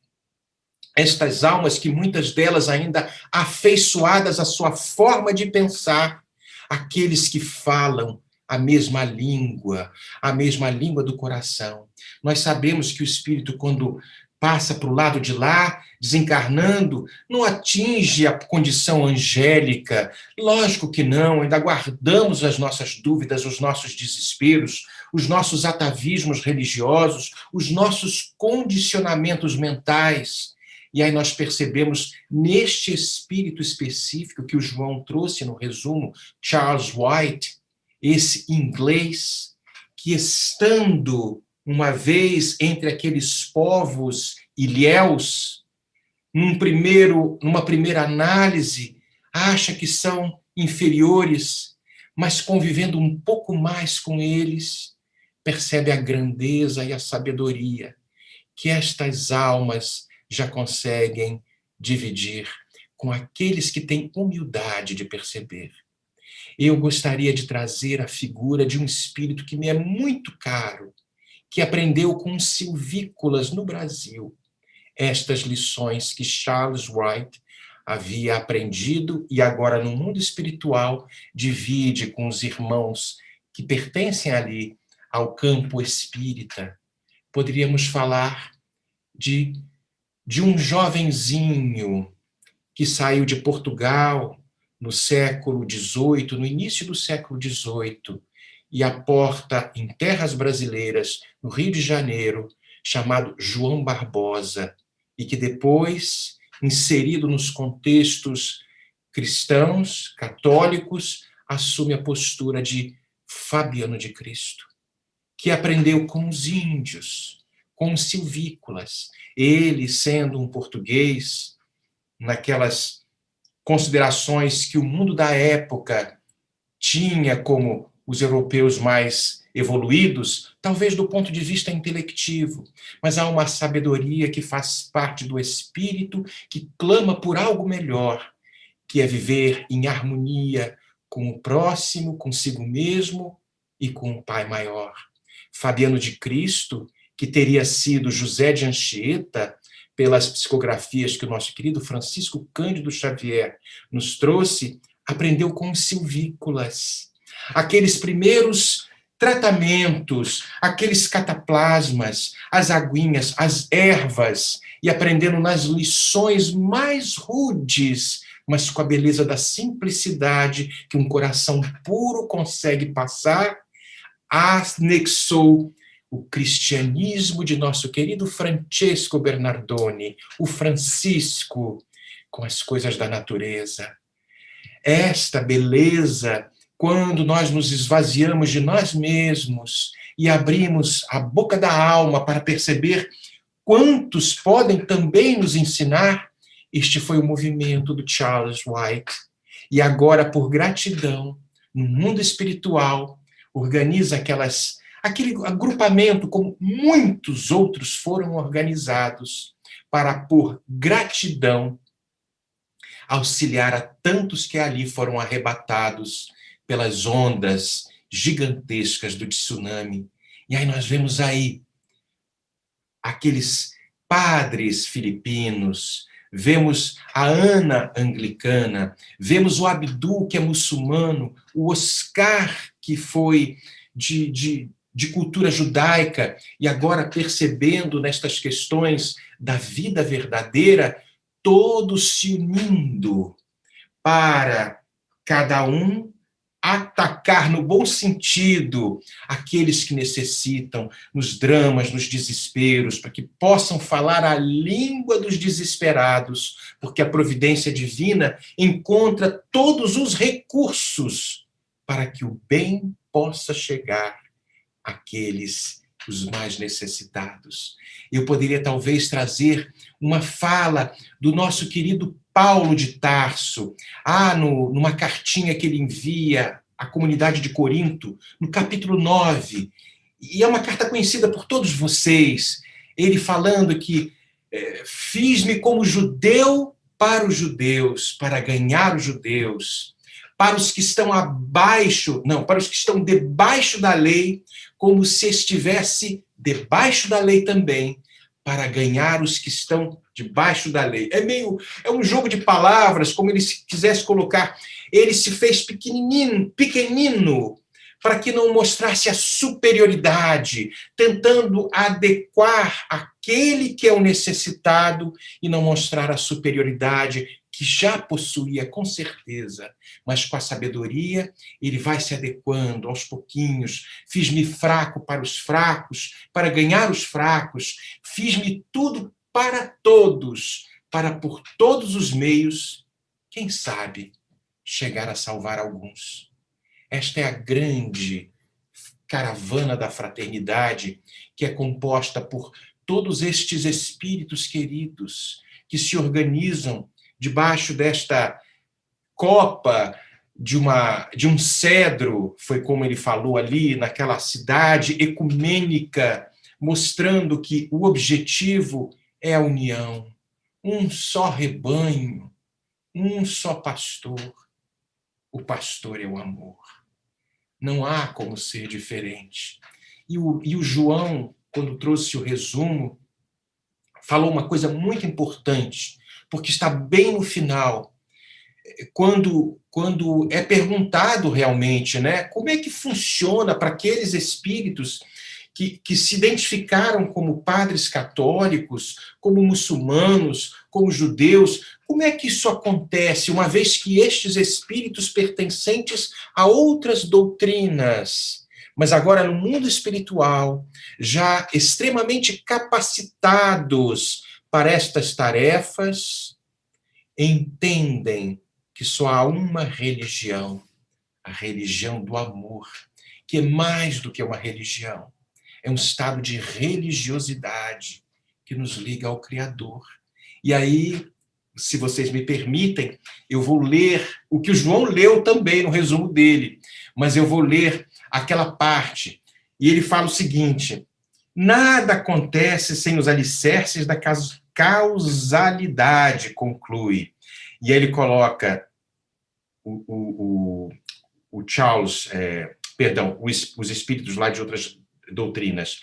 estas almas, que muitas delas ainda afeiçoadas à sua forma de pensar, aqueles que falam a mesma língua do coração. Nós sabemos que o espírito, quando passa para o lado de lá, desencarnando, não atinge a condição angélica. Lógico que não, ainda guardamos as nossas dúvidas, os nossos desesperos, os nossos atavismos religiosos, os nossos condicionamentos mentais. E aí nós percebemos, neste espírito específico que o João trouxe no resumo, Charles White, esse inglês, que estando uma vez entre aqueles povos ilhéus, numa primeira análise, acha que são inferiores, mas convivendo um pouco mais com eles, percebe a grandeza e a sabedoria que estas almas já conseguem dividir com aqueles que têm humildade de perceber. Eu gostaria de trazer a figura de um espírito que me é muito caro, que aprendeu com os silvícolas no Brasil estas lições que Charles White havia aprendido e agora no mundo espiritual divide com os irmãos que pertencem ali ao campo espírita. Poderíamos falar de um jovenzinho que saiu de Portugal no século XVIII, no início do século XVIII, e aporta em terras brasileiras, no Rio de Janeiro, chamado João Barbosa, e que depois, inserido nos contextos cristãos, católicos, assume a postura de Fabiano de Cristo, que aprendeu com os índios, com os silvícolas, ele sendo um português, naquelas considerações que o mundo da época tinha como os europeus mais evoluídos, talvez do ponto de vista intelectivo, mas há uma sabedoria que faz parte do espírito, que clama por algo melhor, que é viver em harmonia com o próximo, consigo mesmo e com o Pai maior. Fabiano de Cristo, que teria sido José de Anchieta, pelas psicografias que o nosso querido Francisco Cândido Xavier nos trouxe, aprendeu com os silvícolas. Aqueles primeiros tratamentos, aqueles cataplasmas, as aguinhas, as ervas, e aprendendo nas lições mais rudes mas com a beleza da simplicidade que um coração puro consegue passar, anexou o cristianismo de nosso querido Francesco Bernardoni, o Francisco, com as coisas da natureza. Esta beleza, quando nós nos esvaziamos de nós mesmos e abrimos a boca da alma para perceber quantos podem também nos ensinar, este foi o movimento do Charles White. E agora, por gratidão, no mundo espiritual, organiza aquele agrupamento, como muitos outros foram organizados, para, por gratidão, auxiliar a tantos que ali foram arrebatados pelas ondas gigantescas do tsunami. E aí nós vemos aí aqueles padres filipinos, vemos a Ana anglicana, vemos o Abdul, que é muçulmano, o Oscar, que foi de cultura judaica, e agora percebendo nestas questões da vida verdadeira, todos se unindo para cada um atacar no bom sentido aqueles que necessitam, nos dramas, nos desesperos, para que possam falar a língua dos desesperados, porque a providência divina encontra todos os recursos para que o bem possa chegar àqueles, os mais necessitados. Eu poderia talvez trazer uma fala do nosso querido Paulo de Tarso, numa cartinha que ele envia à comunidade de Corinto, no capítulo 9, e é uma carta conhecida por todos vocês, ele falando que fiz-me como judeu para os judeus, para ganhar os judeus, para os que estão para os que estão debaixo da lei, como se estivesse debaixo da lei também, para ganhar os que estão debaixo da lei. É um jogo de palavras, como ele se quisesse colocar. Ele se fez pequenino, para que não mostrasse a superioridade, tentando adequar aquele que é o necessitado e não mostrar a superioridade que já possuía com certeza, mas com a sabedoria ele vai se adequando aos pouquinhos. Fiz-me fraco para os fracos, para ganhar os fracos, fiz-me tudo para todos, para por todos os meios, quem sabe, chegar a salvar alguns. Esta é a grande caravana da fraternidade, que é composta por todos estes espíritos queridos que se organizam debaixo desta copa de um cedro, foi como ele falou ali, naquela cidade ecumênica, mostrando que o objetivo é a união, um só rebanho, um só pastor. O pastor é o amor. Não há como ser diferente. E o João, quando trouxe o resumo, falou uma coisa muito importante, porque está bem no final, quando é perguntado realmente, né, como é que funciona para aqueles espíritos que se identificaram como padres católicos, como muçulmanos, como judeus, como é que isso acontece, uma vez que estes espíritos pertencentes a outras doutrinas, mas agora no mundo espiritual, já extremamente capacitados para estas tarefas, entendem que só há uma religião, a religião do amor, que é mais do que uma religião. É um estado de religiosidade que nos liga ao Criador. E aí, se vocês me permitem, eu vou ler o que o João leu também no resumo dele, mas eu vou ler aquela parte. E ele fala o seguinte: nada acontece sem os alicerces da causalidade, conclui. E aí ele coloca o Charles, os espíritos lá de outras doutrinas.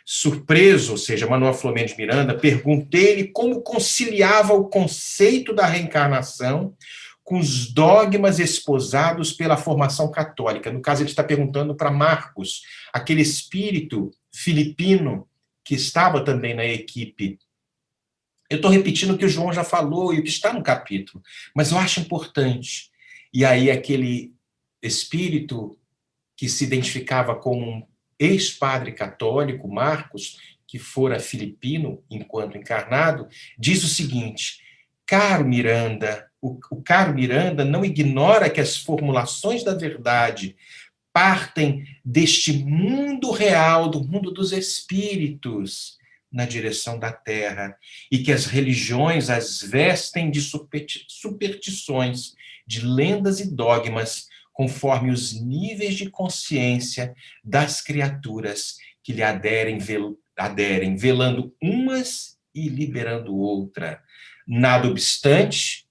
Surpreso, ou seja, Manuel Filomeno de Miranda, perguntei-lhe como conciliava o conceito da reencarnação com os dogmas esposados pela formação católica. No caso, ele está perguntando para Marcos, aquele espírito filipino que estava também na equipe Eu estou repetindo o que o João já falou e o que está no capítulo, mas eu acho importante. E aí aquele espírito que se identificava como um ex-padre católico, Marcos, que fora filipino enquanto encarnado, diz o seguinte: caro Miranda, o caro Miranda não ignora que as formulações da verdade partem deste mundo real, do mundo dos espíritos, na direção da terra, e que as religiões as vestem de superstições, de lendas e dogmas, conforme os níveis de consciência das criaturas que lhe aderem, velando umas e liberando outra. Nada obstante,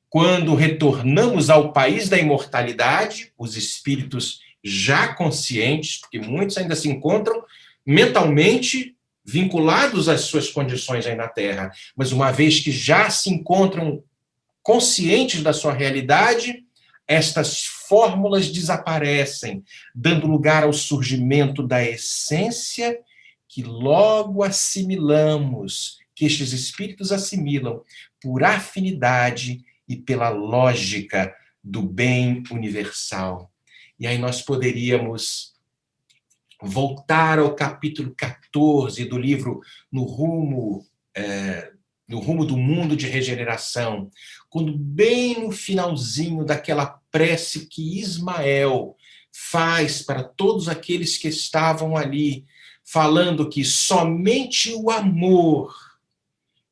quando retornamos ao país da imortalidade, os espíritos já conscientes, porque muitos ainda se encontram mentalmente vinculados às suas condições aí na Terra, mas uma vez que já se encontram conscientes da sua realidade, estas fórmulas desaparecem, dando lugar ao surgimento da essência que logo assimilamos, que estes espíritos assimilam por afinidade e pela lógica do bem universal. E aí nós poderíamos voltar ao capítulo 14 do livro No Rumo do Mundo de Regeneração, quando bem no finalzinho daquela prece que Ismael faz para todos aqueles que estavam ali, falando que somente o amor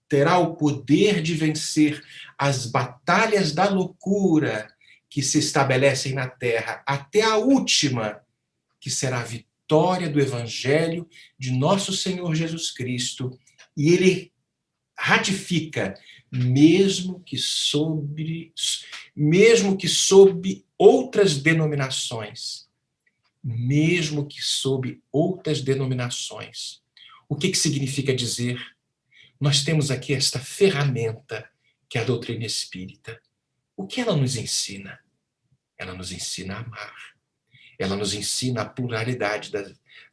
terá o poder de vencer as batalhas da loucura que se estabelecem na Terra, até a última, que será a vitória do Evangelho de nosso Senhor Jesus Cristo. E ele ratifica, mesmo que sob outras denominações. Mesmo que sob outras denominações. O que significa dizer? Nós temos aqui esta ferramenta que é a doutrina espírita. O que ela nos ensina? Ela nos ensina a amar. Ela nos ensina a pluralidade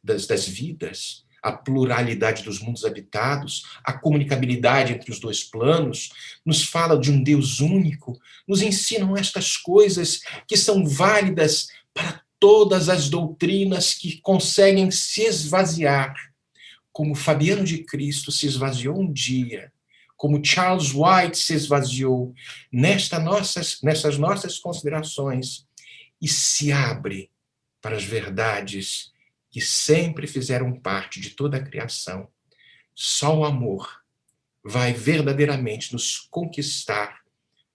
das vidas, a pluralidade dos mundos habitados, a comunicabilidade entre os dois planos, nos fala de um Deus único, nos ensinam estas coisas que são válidas para todas as doutrinas que conseguem se esvaziar, como Fabiano de Cristo se esvaziou um dia, como Charles White se esvaziou nessas nossas considerações, e se abre para as verdades que sempre fizeram parte de toda a criação. Só o amor vai verdadeiramente nos conquistar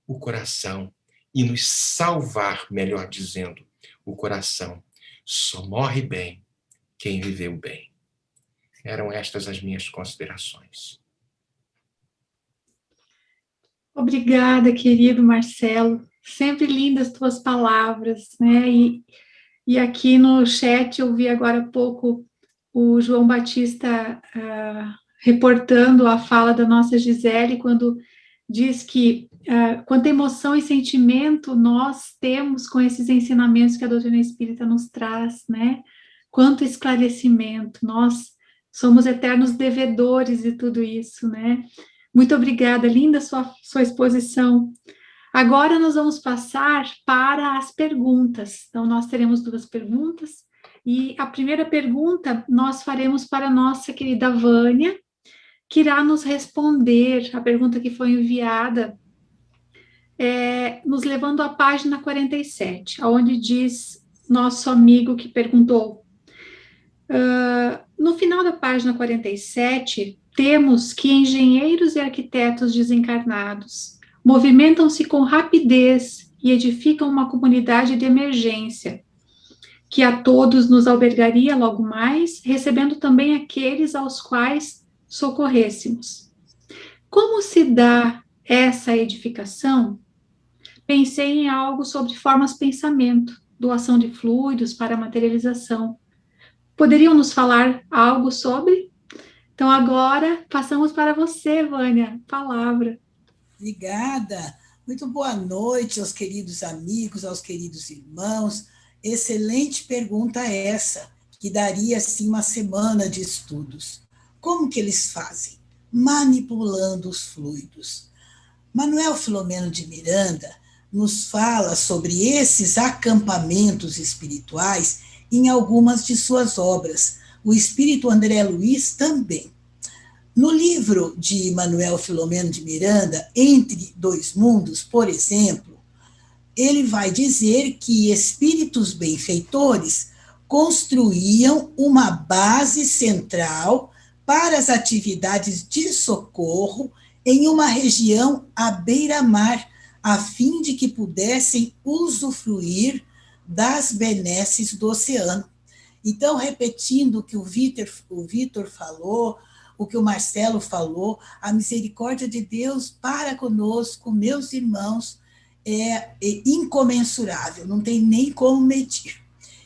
o coração e nos salvar, melhor dizendo, o coração. Só morre bem quem viveu bem. Eram estas as minhas considerações. Obrigada, querido Marcelo. Sempre lindas as tuas palavras, né? E aqui no chat eu vi agora há pouco o João Batista reportando a fala da nossa Gisele, quando diz que quanta emoção e sentimento nós temos com esses ensinamentos que a doutrina espírita nos traz, né? Quanto esclarecimento, nós somos eternos devedores de tudo isso, né? Muito obrigada, linda sua exposição. Agora nós vamos passar para as perguntas. Então, nós teremos 2 perguntas, e a primeira pergunta nós faremos para a nossa querida Vânia, que irá nos responder a pergunta que foi enviada, nos levando à página 47, onde diz nosso amigo que perguntou. No final da página 47, temos que engenheiros e arquitetos desencarnados movimentam-se com rapidez e edificam uma comunidade de emergência, que a todos nos albergaria logo mais, recebendo também aqueles aos quais socorrêssemos. Como se dá essa edificação? Pensei em algo sobre formas-pensamento, doação de fluidos para materialização. Poderiam nos falar algo sobre? Então, agora, passamos para você, Vânia, palavra. Obrigada. Muito boa noite aos queridos amigos, aos queridos irmãos. Excelente pergunta essa, que daria, assim, uma semana de estudos. Como que eles fazem? manipulando os fluidos. Manuel Filomeno de Miranda nos fala sobre esses acampamentos espirituais em algumas de suas obras. O espírito André Luiz também. No livro de Manuel Filomeno de Miranda, Entre Dois Mundos, por exemplo, ele vai dizer que espíritos benfeitores construíam uma base central para as atividades de socorro em uma região à beira-mar, a fim de que pudessem usufruir das benesses do oceano. Então, repetindo o que o Vitor falou, o que o Marcelo falou, a misericórdia de Deus para conosco, meus irmãos, é incomensurável, não tem nem como medir.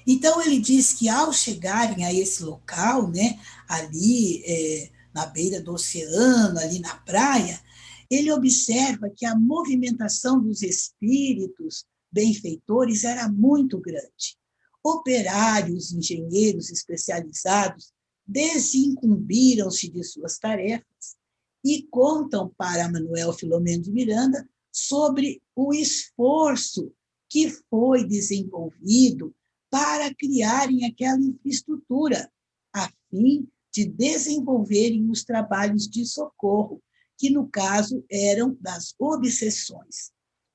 Então, ele diz que ao chegarem a esse local, né, ali na beira do oceano, ali na praia, ele observa que a movimentação dos espíritos benfeitores era muito grande. Operários, engenheiros especializados desincumbiram-se de suas tarefas e contam para Manuel Filomeno de Miranda sobre o esforço que foi desenvolvido para criarem aquela infraestrutura, a fim de desenvolverem os trabalhos de socorro, que, no caso, eram das obsessões.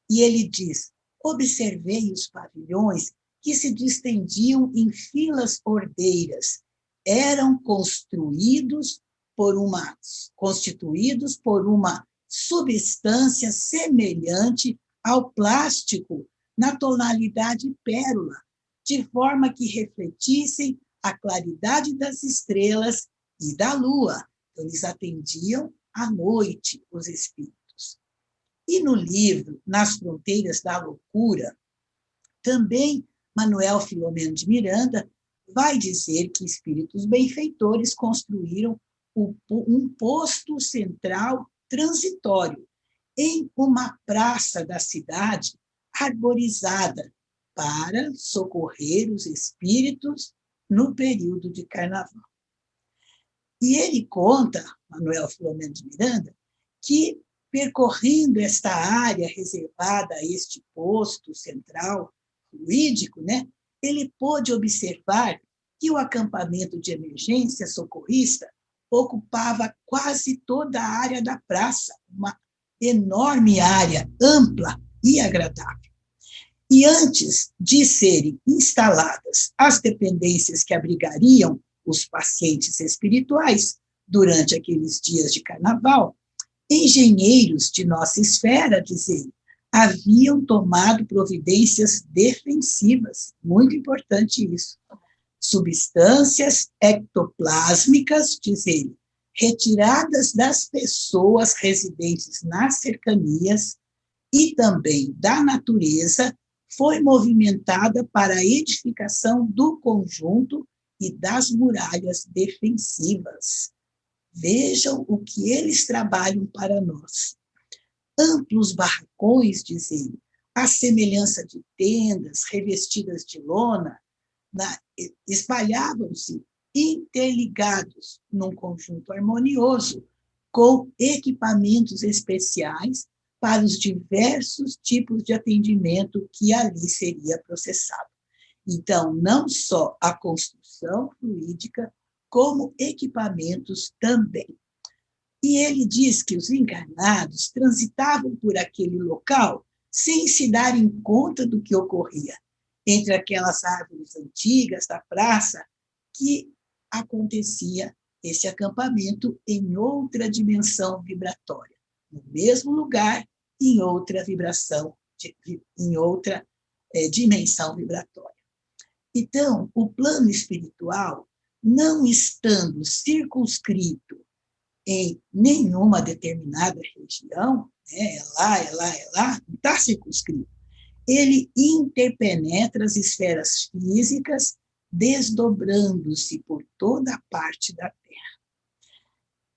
E ele diz: observei os pavilhões que se distendiam em filas ordeiras, eram constituídos por uma substância semelhante ao plástico na tonalidade pérola, de forma que refletissem a claridade das estrelas e da lua. Então, eles atendiam à noite os espíritos. E no livro Nas Fronteiras da Loucura, também Manuel Filomeno de Miranda vai dizer que espíritos benfeitores construíram um posto central transitório em uma praça da cidade arborizada para socorrer os espíritos no período de carnaval. E ele conta, Manuel Filomeno de Miranda, que percorrendo esta área reservada a este posto central fluídico, né, ele pôde observar que o acampamento de emergência socorrista ocupava quase toda a área da praça, uma enorme área ampla e agradável. E antes de serem instaladas as dependências que abrigariam os pacientes espirituais durante aqueles dias de carnaval, engenheiros de nossa esfera, dizem, haviam tomado providências defensivas, muito importante isso. Substâncias ectoplásmicas, diz ele, retiradas das pessoas residentes nas cercanias e também da natureza, foi movimentada para a edificação do conjunto e das muralhas defensivas. Vejam o que eles trabalham para nós. Amplos barracões, diz ele, à semelhança de tendas revestidas de lona, espalhavam-se interligados num conjunto harmonioso, com equipamentos especiais para os diversos tipos de atendimento que ali seria processado. Então, não só a construção fluídica, como equipamentos também. E ele diz que os encarnados transitavam por aquele local sem se darem conta do que ocorria, entre aquelas árvores antigas da praça, que acontecia esse acampamento em outra dimensão vibratória, no mesmo lugar, em outra vibração, em outra dimensão vibratória. Então, o plano espiritual, não estando circunscrito em nenhuma determinada região, né, é lá, não está circunscrito. Ele interpenetra as esferas físicas, desdobrando-se por toda a parte da Terra.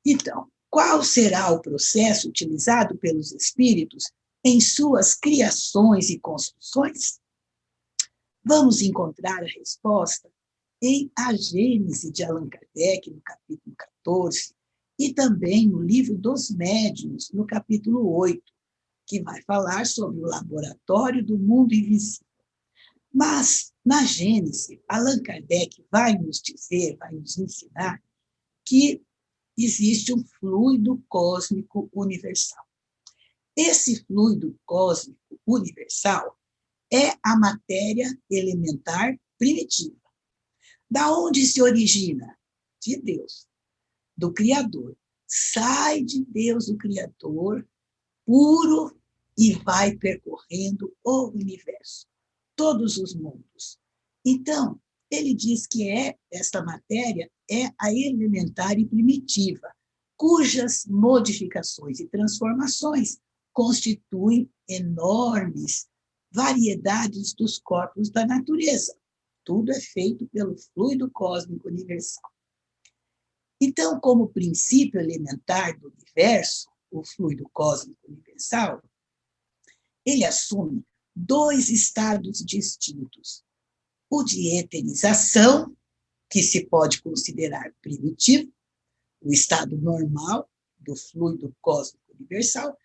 Então, qual será o processo utilizado pelos espíritos em suas criações e construções? Vamos encontrar a resposta em A Gênese de Allan Kardec, no capítulo 14, e também no livro dos Médiuns, no capítulo 8, que vai falar sobre o laboratório do mundo invisível. Mas, na Gênese, Allan Kardec vai nos dizer, vai nos ensinar que existe um fluido cósmico universal. Esse fluido cósmico universal é a matéria elementar primitiva. Da onde se origina? De Deus, do Criador. Sai de Deus, o Criador, puro, e vai percorrendo o universo, todos os mundos. Então, ele diz que esta matéria é a elementar e primitiva, cujas modificações e transformações constituem enormes variedades dos corpos da natureza. Tudo é feito pelo fluido cósmico universal. Então, como princípio elementar do universo, o fluido cósmico universal, ele assume 2 estados distintos. O de eterização, que se pode considerar primitivo, o estado normal do fluido cósmico universal,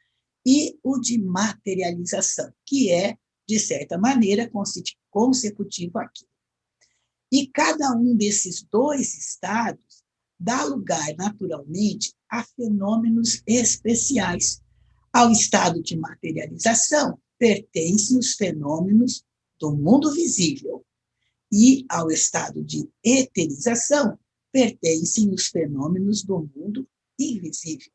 e o de materialização, que é, de certa maneira, consecutivo aqui. E cada um desses 2 estados dá lugar, naturalmente, a fenômenos especiais. Ao estado de materialização pertencem os fenômenos do mundo visível, e ao estado de eterização pertencem os fenômenos do mundo invisível.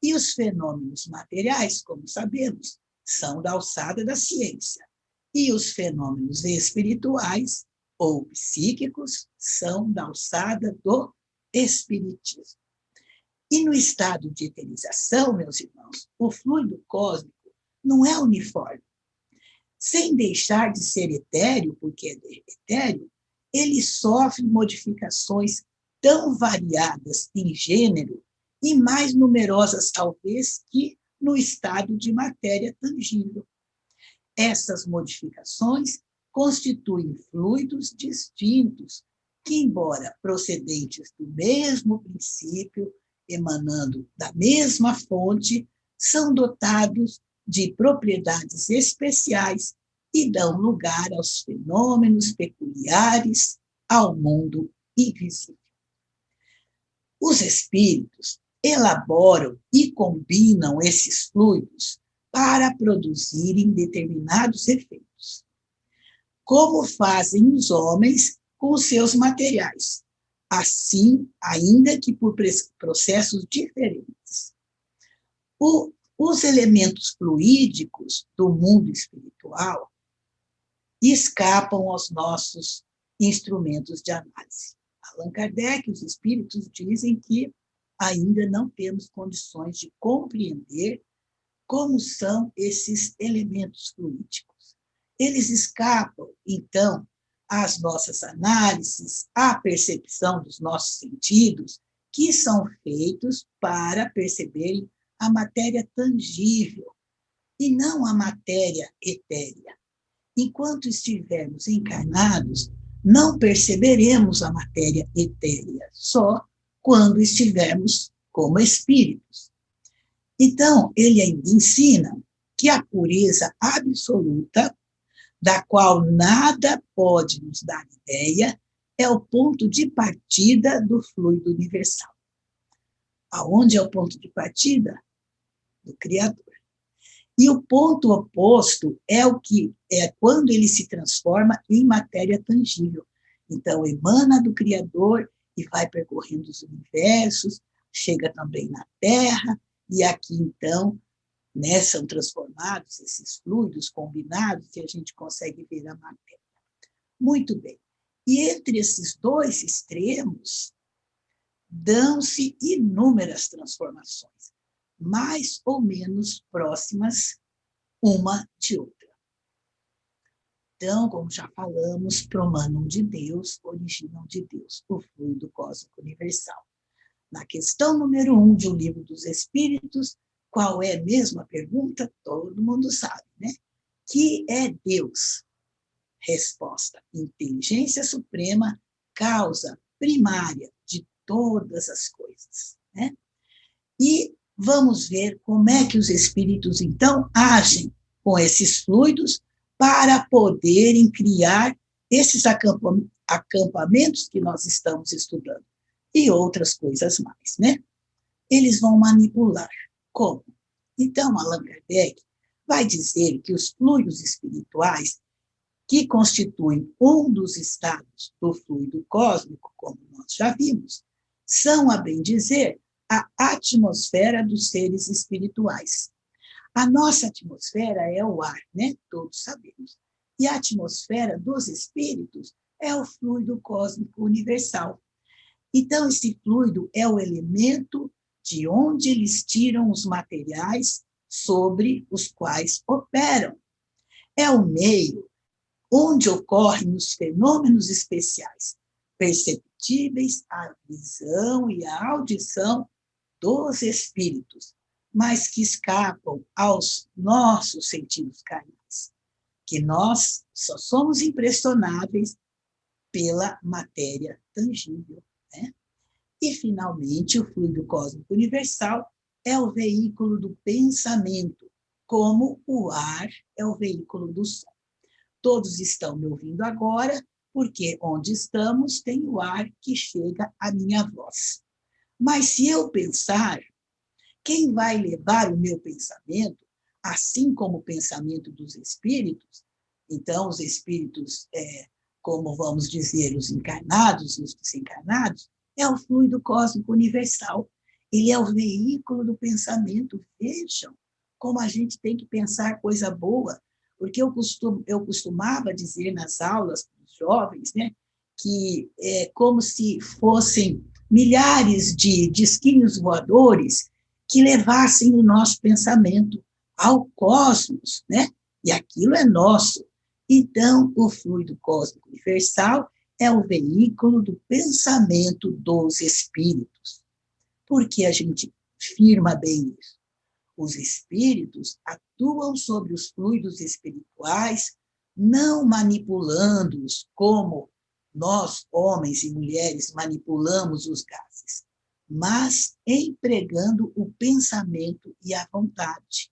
E os fenômenos materiais, como sabemos, são da alçada da ciência, e os fenômenos espirituais ou psíquicos são da alçada do espiritismo. E no estado de eterização, meus irmãos, o fluido cósmico não é uniforme. Sem deixar de ser etéreo, porque é etéreo, ele sofre modificações tão variadas em gênero e mais numerosas, talvez, que no estado de matéria tangível. Essas modificações constituem fluidos distintos, que, embora procedentes do mesmo princípio, emanando da mesma fonte, são dotados de propriedades especiais e dão lugar aos fenômenos peculiares ao mundo invisível. Os espíritos elaboram e combinam esses fluidos para produzirem determinados efeitos, como fazem os homens com os seus materiais, assim, ainda que por processos diferentes. Os elementos fluídicos do mundo espiritual escapam aos nossos instrumentos de análise. Allan Kardec, os espíritos dizem que ainda não temos condições de compreender como são esses elementos fluídicos. Eles escapam, então, às nossas análises, à percepção dos nossos sentidos, que são feitos para perceberem a matéria tangível e não a matéria etérea. Enquanto estivermos encarnados, não perceberemos a matéria etérea, só quando estivermos como espíritos. Então, ele ainda ensina que a pureza absoluta, da qual nada pode nos dar ideia, é o ponto de partida do fluido universal. Aonde é o ponto de partida? Do Criador. E o ponto oposto é o que é quando ele se transforma em matéria tangível. Então, emana do Criador e vai percorrendo os universos, chega também na Terra, e aqui, então, né, são transformados esses fluidos combinados e a gente consegue ver a matéria. Muito bem. E entre esses 2 extremos, dão-se inúmeras transformações, mais ou menos próximas uma de outra. Então, como já falamos, promanam de Deus, originam de Deus, o fluido cósmico universal. Na questão número 1 de O Livro dos Espíritos, qual é mesmo a pergunta? Todo mundo sabe, né? Que é Deus? Resposta: inteligência suprema, causa primária de todas as coisas, né? E vamos ver como é que os espíritos, então, agem com esses fluidos para poderem criar esses acampamentos que nós estamos estudando e outras coisas mais, né? Eles vão manipular. Como? Então, Allan Kardec vai dizer que os fluidos espirituais, que constituem um dos estados do fluido cósmico, como nós já vimos, são, a bem dizer, a atmosfera dos seres espirituais. A nossa atmosfera é o ar, né? Todos sabemos. E a atmosfera dos espíritos é o fluido cósmico universal. Então, esse fluido é o elemento de onde eles tiram os materiais sobre os quais operam. É o meio onde ocorrem os fenômenos especiais, perceptíveis à visão e à audição dos espíritos, mas que escapam aos nossos sentidos carnais, que nós só somos impressionáveis pela matéria tangível, né? E, finalmente, o fluido cósmico universal é o veículo do pensamento, como o ar é o veículo do som. Todos estão me ouvindo agora, porque onde estamos tem o ar que chega à minha voz. Mas se eu pensar, quem vai levar o meu pensamento, assim como o pensamento dos espíritos, então os espíritos, como vamos dizer, os encarnados e os desencarnados, é o fluido cósmico universal. Ele é o veículo do pensamento. Vejam como a gente tem que pensar coisa boa, porque eu costumava dizer nas aulas dos jovens, né, que é como se fossem milhares de disquinhos voadores que levassem o nosso pensamento ao cosmos, né? E aquilo é nosso. Então, o fluido cósmico universal é o veículo do pensamento dos espíritos. Por que a gente firma bem isso? Os espíritos atuam sobre os fluidos espirituais, não manipulando-os como nós, homens e mulheres, manipulamos os gases, mas empregando o pensamento e a vontade.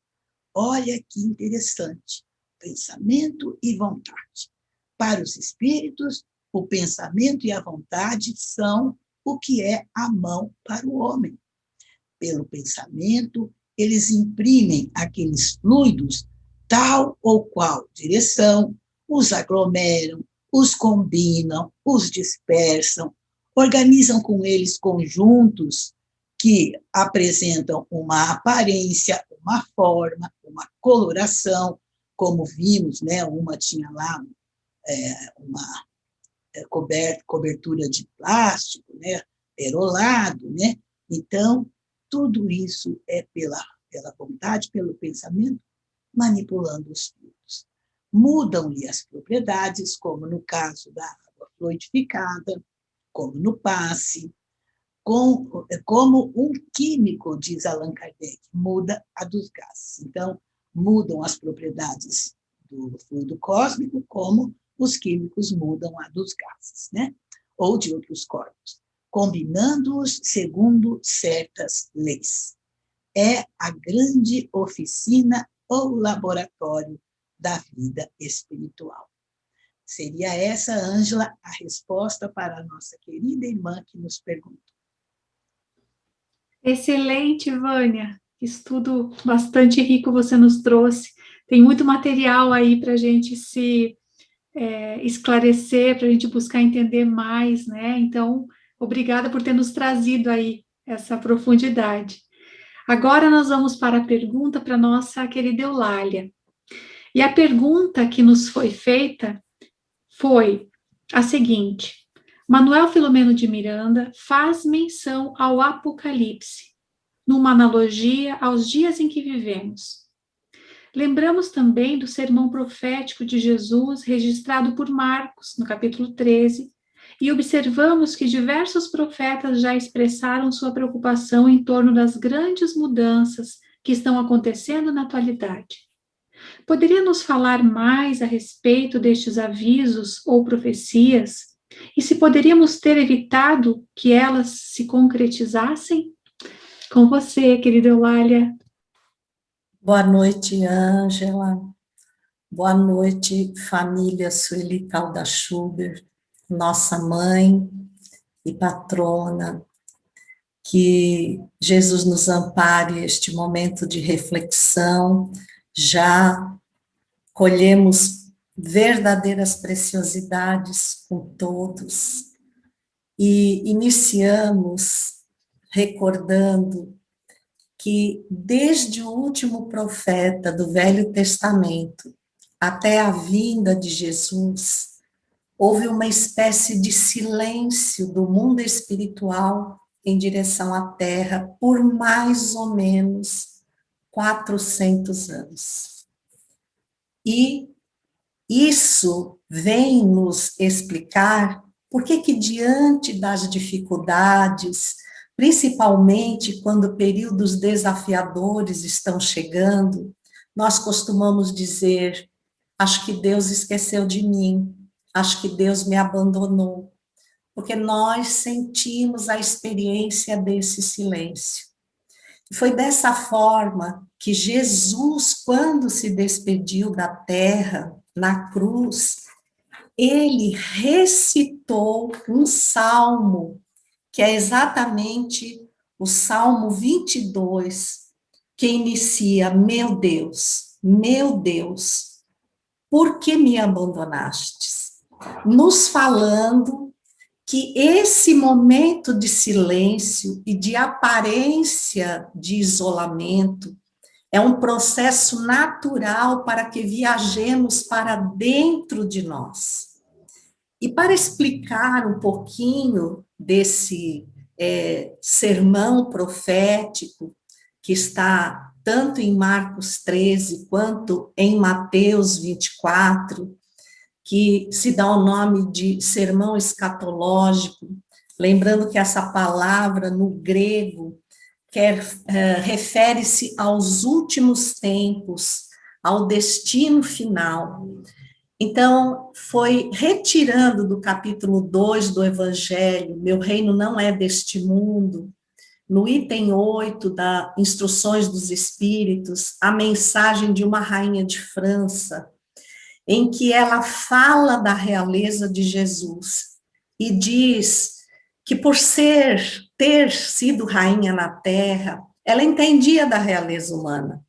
Olha que interessante, pensamento e vontade. Para os espíritos, o pensamento e a vontade são o que é a mão para o homem. Pelo pensamento, eles imprimem aqueles fluidos tal ou qual direção, os aglomeram, os combinam, os dispersam, organizam com eles conjuntos que apresentam uma aparência, uma forma, uma coloração, como vimos, né? Uma tinha lá uma cobertura de plástico, né? Perolado, né? Então, tudo isso é pela vontade, pelo pensamento, manipulando os fluidos. Mudam-lhe as propriedades, como no caso da água fluidificada, como no passe, como um químico, diz Allan Kardec, muda a dos gases. Então, mudam as propriedades do fluido cósmico, como os químicos mudam a dos gases, né? Ou de outros corpos, combinando-os segundo certas leis. É a grande oficina ou laboratório da vida espiritual. Seria essa, Ângela, a resposta para a nossa querida irmã que nos perguntou. Excelente, Vânia. Estudo bastante rico você nos trouxe. Tem muito material aí para a gente se esclarecer, para a gente buscar entender mais, né? Então, obrigada por ter nos trazido aí essa profundidade. Agora nós vamos para a pergunta para a nossa querida Eulália. E a pergunta que nos foi feita foi a seguinte: Manuel Filomeno de Miranda faz menção ao Apocalipse, numa analogia aos dias em que vivemos. Lembramos também do sermão profético de Jesus, registrado por Marcos, no capítulo 13, e observamos que diversos profetas já expressaram sua preocupação em torno das grandes mudanças que estão acontecendo na atualidade. Poderia nos falar mais a respeito destes avisos ou profecias? E se poderíamos ter evitado que elas se concretizassem? Com você, querida Eulália. Boa noite, Ângela. Boa noite, família Sueli Calda Schubert, nossa mãe e patrona. Que Jesus nos ampare este momento de reflexão. Já colhemos verdadeiras preciosidades com todos e iniciamos recordando que desde o último profeta do Velho Testamento até a vinda de Jesus, houve uma espécie de silêncio do mundo espiritual em direção à Terra por mais ou menos 400 anos. E isso vem nos explicar por que diante das dificuldades, principalmente quando períodos desafiadores estão chegando, nós costumamos dizer, acho que Deus esqueceu de mim, acho que Deus me abandonou, porque nós sentimos a experiência desse silêncio. E foi dessa forma que Jesus, quando se despediu da terra, na cruz, ele recitou um salmo, que é exatamente o Salmo 22, que inicia, meu Deus, por que me abandonastes? Nos falando que esse momento de silêncio e de aparência de isolamento é um processo natural para que viajemos para dentro de nós. E para explicar um pouquinho desse sermão profético, que está tanto em Marcos 13, quanto em Mateus 24, que se dá o nome de sermão escatológico, lembrando que essa palavra no grego refere-se aos últimos tempos, ao destino final. Então, foi retirando do capítulo 2 do Evangelho, meu reino não é deste mundo, no item 8 da Instruções dos Espíritos, a mensagem de uma rainha de França, em que ela fala da realeza de Jesus e diz que por ter sido rainha na terra, ela entendia da realeza humana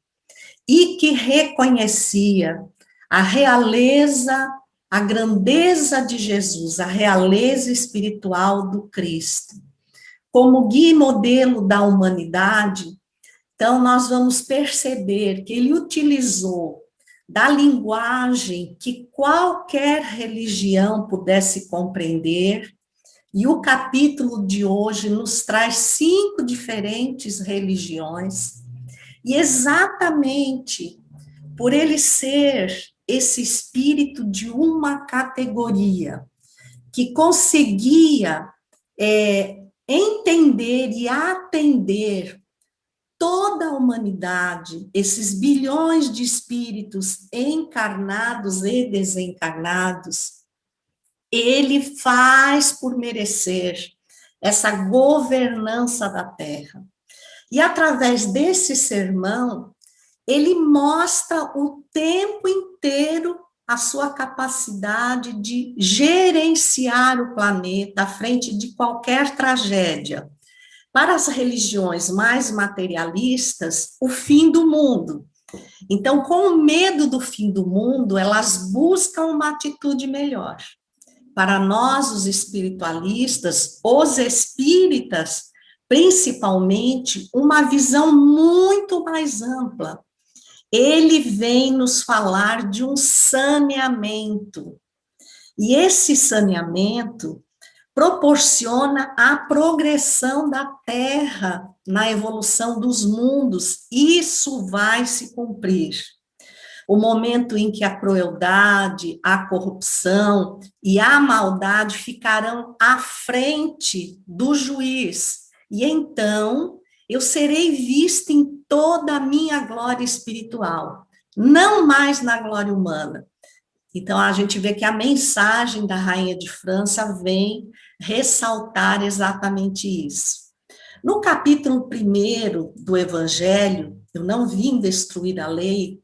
e que reconhecia a realeza, a grandeza de Jesus, a realeza espiritual do Cristo. Como guia e modelo da humanidade, então nós vamos perceber que ele utilizou da linguagem que qualquer religião pudesse compreender, e o capítulo de hoje nos traz 5 diferentes religiões, e exatamente por ele ser esse espírito de uma categoria, que conseguia entender e atender toda a humanidade, esses bilhões de espíritos encarnados e desencarnados, ele faz por merecer essa governança da Terra. E através desse sermão, ele mostra o tempo inteiro a sua capacidade de gerenciar o planeta à frente de qualquer tragédia. Para as religiões mais materialistas, o fim do mundo. Então, com o medo do fim do mundo, elas buscam uma atitude melhor. Para nós, os espiritualistas, os espíritas, principalmente, uma visão muito mais ampla. Ele vem nos falar de um saneamento. E esse saneamento proporciona a progressão da Terra na evolução dos mundos. Isso vai se cumprir. O momento em que a crueldade, a corrupção e a maldade ficarão à frente do juiz. E então eu serei vista em toda a minha glória espiritual, não mais na glória humana. Então, a gente vê que a mensagem da Rainha de França vem ressaltar exatamente isso. No capítulo 1 do Evangelho, eu não vim destruir a lei,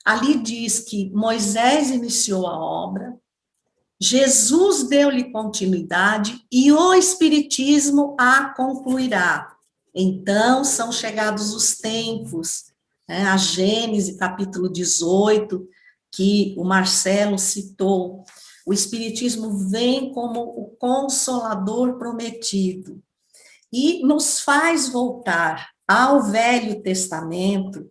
ali diz que Moisés iniciou a obra, Jesus deu-lhe continuidade e o Espiritismo a concluirá. Então, são chegados os tempos, né? A Gênesis, capítulo 18, que o Marcelo citou. O Espiritismo vem como o Consolador prometido e nos faz voltar ao Velho Testamento,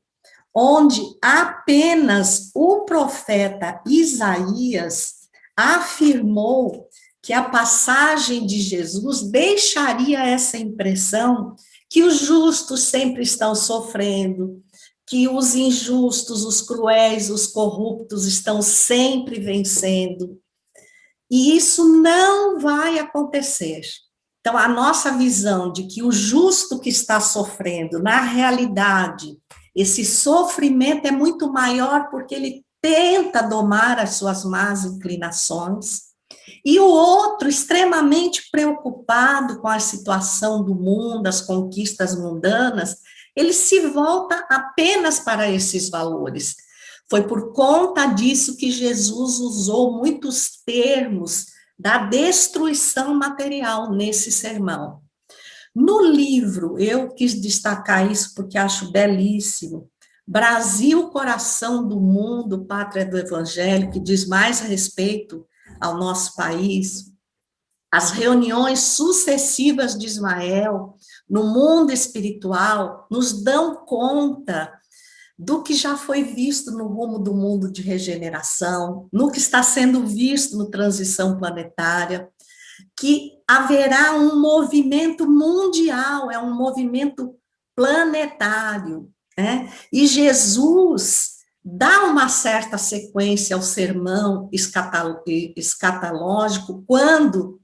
onde apenas o profeta Isaías afirmou que a passagem de Jesus deixaria essa impressão que os justos sempre estão sofrendo, que os injustos, os cruéis, os corruptos estão sempre vencendo. E isso não vai acontecer. Então, a nossa visão de que o justo que está sofrendo, na realidade, esse sofrimento é muito maior porque ele tenta domar as suas más inclinações, e o outro, extremamente preocupado com a situação do mundo, as conquistas mundanas, ele se volta apenas para esses valores. Foi por conta disso que Jesus usou muitos termos da destruição material nesse sermão. No livro, eu quis destacar isso porque acho belíssimo, Brasil, Coração do Mundo, Pátria do Evangelho, que diz mais respeito ao nosso país, as reuniões sucessivas de Ismael no mundo espiritual nos dão conta do que já foi visto no rumo do mundo de regeneração, no que está sendo visto no transição planetária, que haverá um movimento mundial, é um movimento planetário, né? E Jesus dá uma certa sequência ao sermão escatológico, quando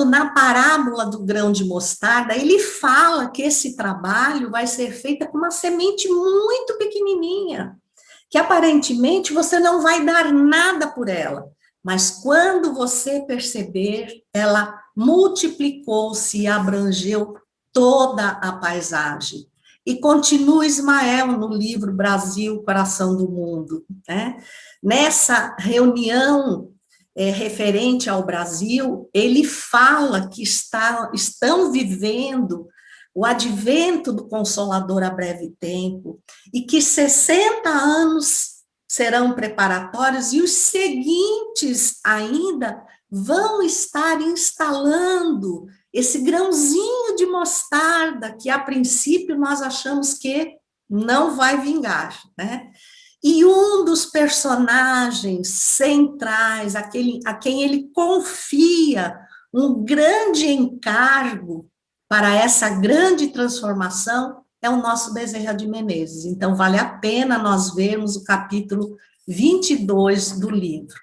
na parábola do grão de mostarda, ele fala que esse trabalho vai ser feito com uma semente muito pequenininha, que aparentemente você não vai dar nada por ela, mas quando você perceber, ela multiplicou-se e abrangeu toda a paisagem. E continua Ismael no livro Brasil, Coração do Mundo, né? Nessa reunião referente ao Brasil, ele fala que estão vivendo o advento do Consolador a breve tempo, e que 60 anos serão preparatórios, e os seguintes ainda vão estar instalando esse grãozinho de mostarda, que a princípio nós achamos que não vai vingar, né? E um dos personagens centrais, a quem ele confia um grande encargo para essa grande transformação, é o nosso Bezerra de Menezes. Então, vale a pena nós vermos o capítulo 22 do livro.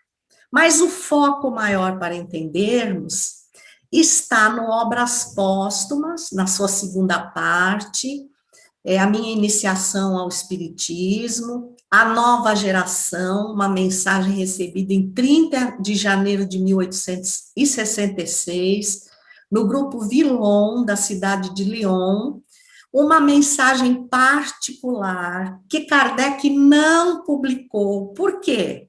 Mas o foco maior para entendermos está no Obras Póstumas, na sua segunda parte, a minha iniciação ao Espiritismo, a nova geração, uma mensagem recebida em 30 de janeiro de 1866, no grupo Villon, da cidade de Lyon, uma mensagem particular que Kardec não publicou. Por quê?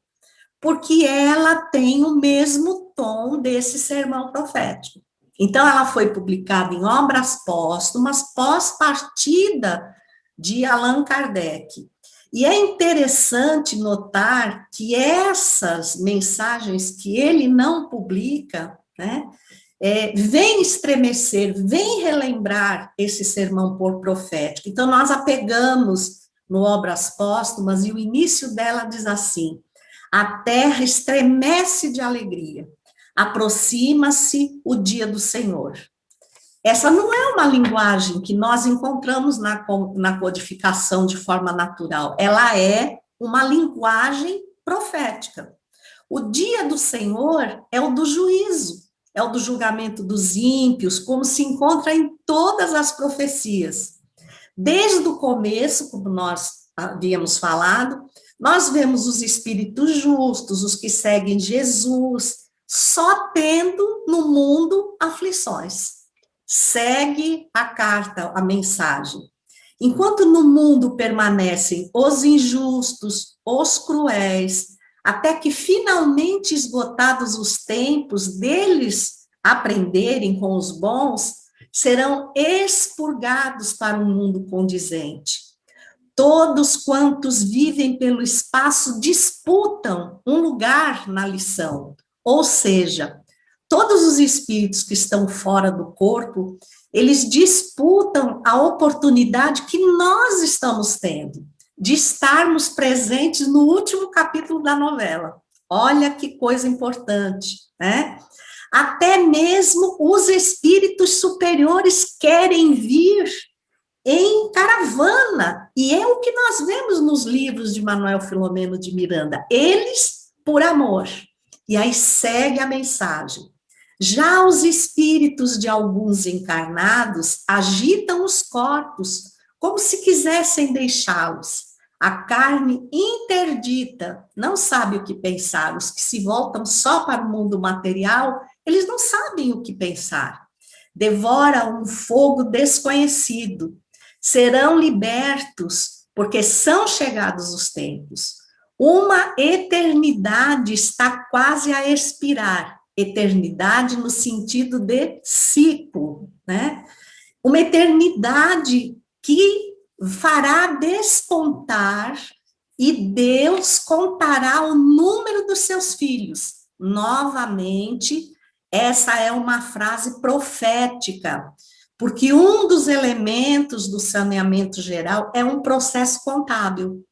Porque ela tem o mesmo tom desse sermão profético. Então, ela foi publicada em Obras Póstumas, pós-partida de Allan Kardec. E é interessante notar que essas mensagens que ele não publica, né, vem estremecer, vem relembrar esse sermão profético. Então, nós apegamos no Obras Póstumas, e o início dela diz assim: a terra estremece de alegria, aproxima-se o dia do Senhor. Essa não é uma linguagem que nós encontramos na codificação de forma natural, ela é uma linguagem profética. O dia do Senhor é o do juízo, é o do julgamento dos ímpios, como se encontra em todas as profecias. Desde o começo, como nós havíamos falado, nós vemos os espíritos justos, os que seguem Jesus, só tendo no mundo aflições. Segue a carta, a mensagem. Enquanto no mundo permanecem os injustos, os cruéis, até que finalmente esgotados os tempos deles aprenderem com os bons, serão expurgados para um mundo condizente. Todos quantos vivem pelo espaço disputam um lugar na lição, ou seja, todos os espíritos que estão fora do corpo, eles disputam a oportunidade que nós estamos tendo de estarmos presentes no último capítulo da novela. Olha que coisa importante, né? Até mesmo os espíritos superiores querem vir em caravana, e é o que nós vemos nos livros de Manuel Filomeno de Miranda, eles por amor. E aí segue a mensagem. Já os espíritos de alguns encarnados agitam os corpos, como se quisessem deixá-los. A carne interdita não sabe o que pensar. Os que se voltam só para o mundo material, eles não sabem o que pensar. Devora um fogo desconhecido. Serão libertos, porque são chegados os tempos. Uma eternidade está quase a expirar. Eternidade no sentido de ciclo, né? Uma eternidade que fará despontar e Deus contará o número dos seus filhos. Novamente, essa é uma frase profética, porque um dos elementos do saneamento geral é um processo contábil.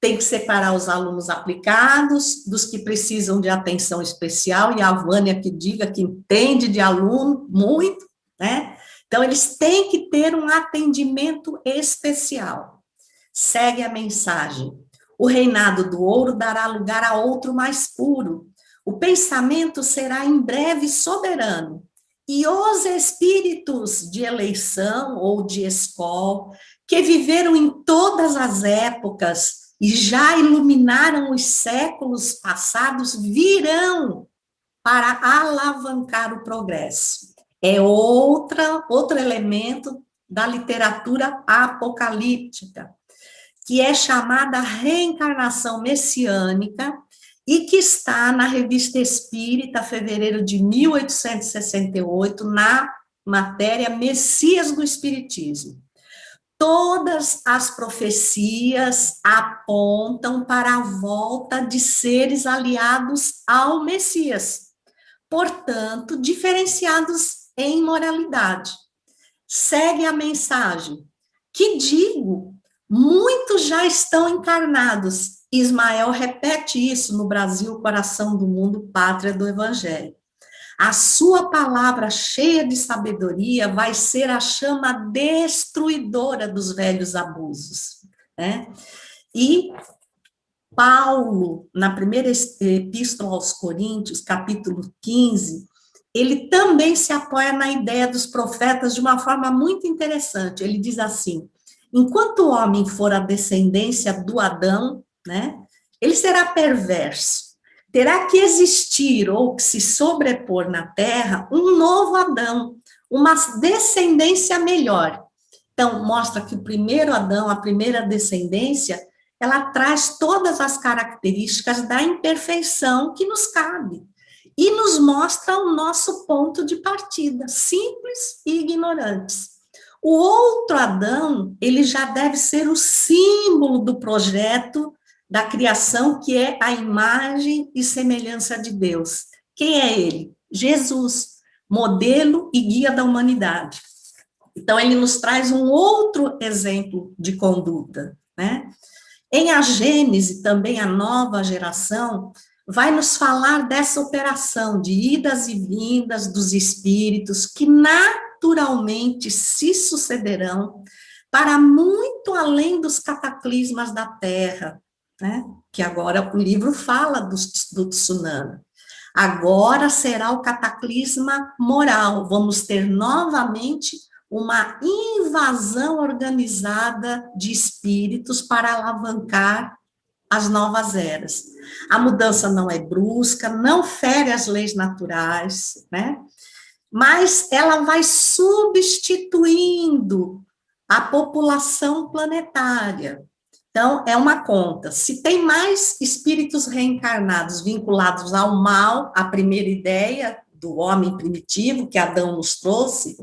Tem que separar os alunos aplicados dos que precisam de atenção especial, e a Vânia que diga que entende de aluno muito, né? Então, eles têm que ter um atendimento especial. Segue a mensagem. O reinado do ouro dará lugar a outro mais puro. O pensamento será em breve soberano. E os espíritos de eleição ou de escola, que viveram em todas as épocas, e já iluminaram os séculos passados, virão para alavancar o progresso. É outro elemento da literatura apocalíptica, que é chamada reencarnação messiânica, e que está na Revista Espírita, fevereiro de 1868, na matéria Messias do Espiritismo. Todas as profecias apontam para a volta de seres aliados ao Messias, portanto, diferenciados em moralidade. Segue a mensagem. Que digo, muitos já estão encarnados. Ismael repete isso no Brasil, coração do mundo, pátria do Evangelho. A sua palavra cheia de sabedoria vai ser a chama destruidora dos velhos abusos, né? E Paulo, na primeira epístola aos Coríntios, capítulo 15, ele também se apoia na ideia dos profetas de uma forma muito interessante. Ele diz assim: enquanto o homem for a descendência do Adão, né, ele será perverso. Terá que existir ou que se sobrepor na terra um novo Adão, uma descendência melhor. Então, mostra que o primeiro Adão, a primeira descendência, ela traz todas as características da imperfeição que nos cabe e nos mostra o nosso ponto de partida, simples e ignorantes. O outro Adão, ele já deve ser o símbolo do projeto da criação, que é a imagem e semelhança de Deus. Quem é ele? Jesus, modelo e guia da humanidade. Então, ele nos traz um outro exemplo de conduta, né? Em A Gênese, também a nova geração, vai nos falar dessa operação de idas e vindas dos espíritos que naturalmente se sucederão para muito além dos cataclismas da Terra, né? Que agora o livro fala do tsunami. Agora será o cataclisma moral. Vamos ter novamente uma invasão organizada de espíritos para alavancar as novas eras. A mudança não é brusca, não fere as leis naturais, né? mas ela vai substituindo a população planetária. Então, é uma conta. Se tem mais espíritos reencarnados vinculados ao mal, a primeira ideia do homem primitivo que Adão nos trouxe,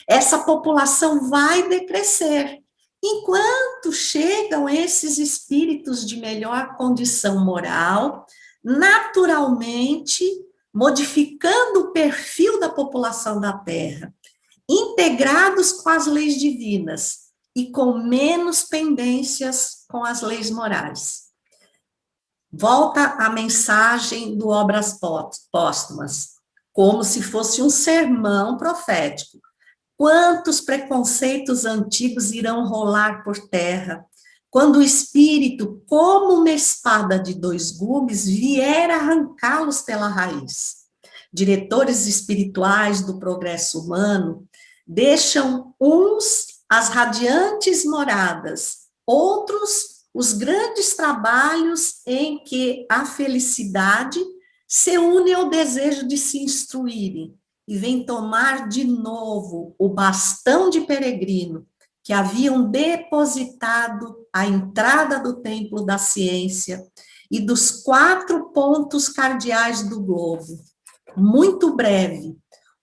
essa população vai decrescer. Enquanto chegam esses espíritos de melhor condição moral, naturalmente modificando o perfil da população da Terra, integrados com as leis divinas e com menos pendências com as leis morais. Volta a mensagem do Obras Póstumas, como se fosse um sermão profético. Quantos preconceitos antigos irão rolar por terra, quando o espírito, como uma espada de dois gumes, vier arrancá-los pela raiz? Diretores espirituais do progresso humano deixam uns as radiantes moradas, outros os grandes trabalhos em que a felicidade se une ao desejo de se instruírem e vem tomar de novo o bastão de peregrino que haviam depositado à entrada do templo da ciência e dos 4 pontos cardeais do globo. Muito breve,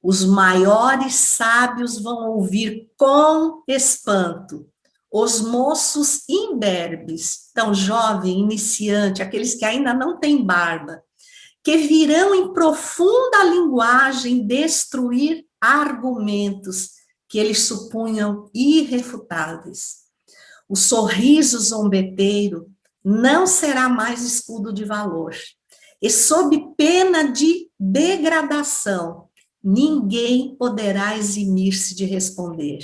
os maiores sábios vão ouvir com espanto os moços imberbes, tão jovem, iniciante, aqueles que ainda não têm barba, que virão em profunda linguagem destruir argumentos que eles supunham irrefutáveis. O sorriso zombeteiro não será mais escudo de valor, e sob pena de degradação, ninguém poderá eximir-se de responder.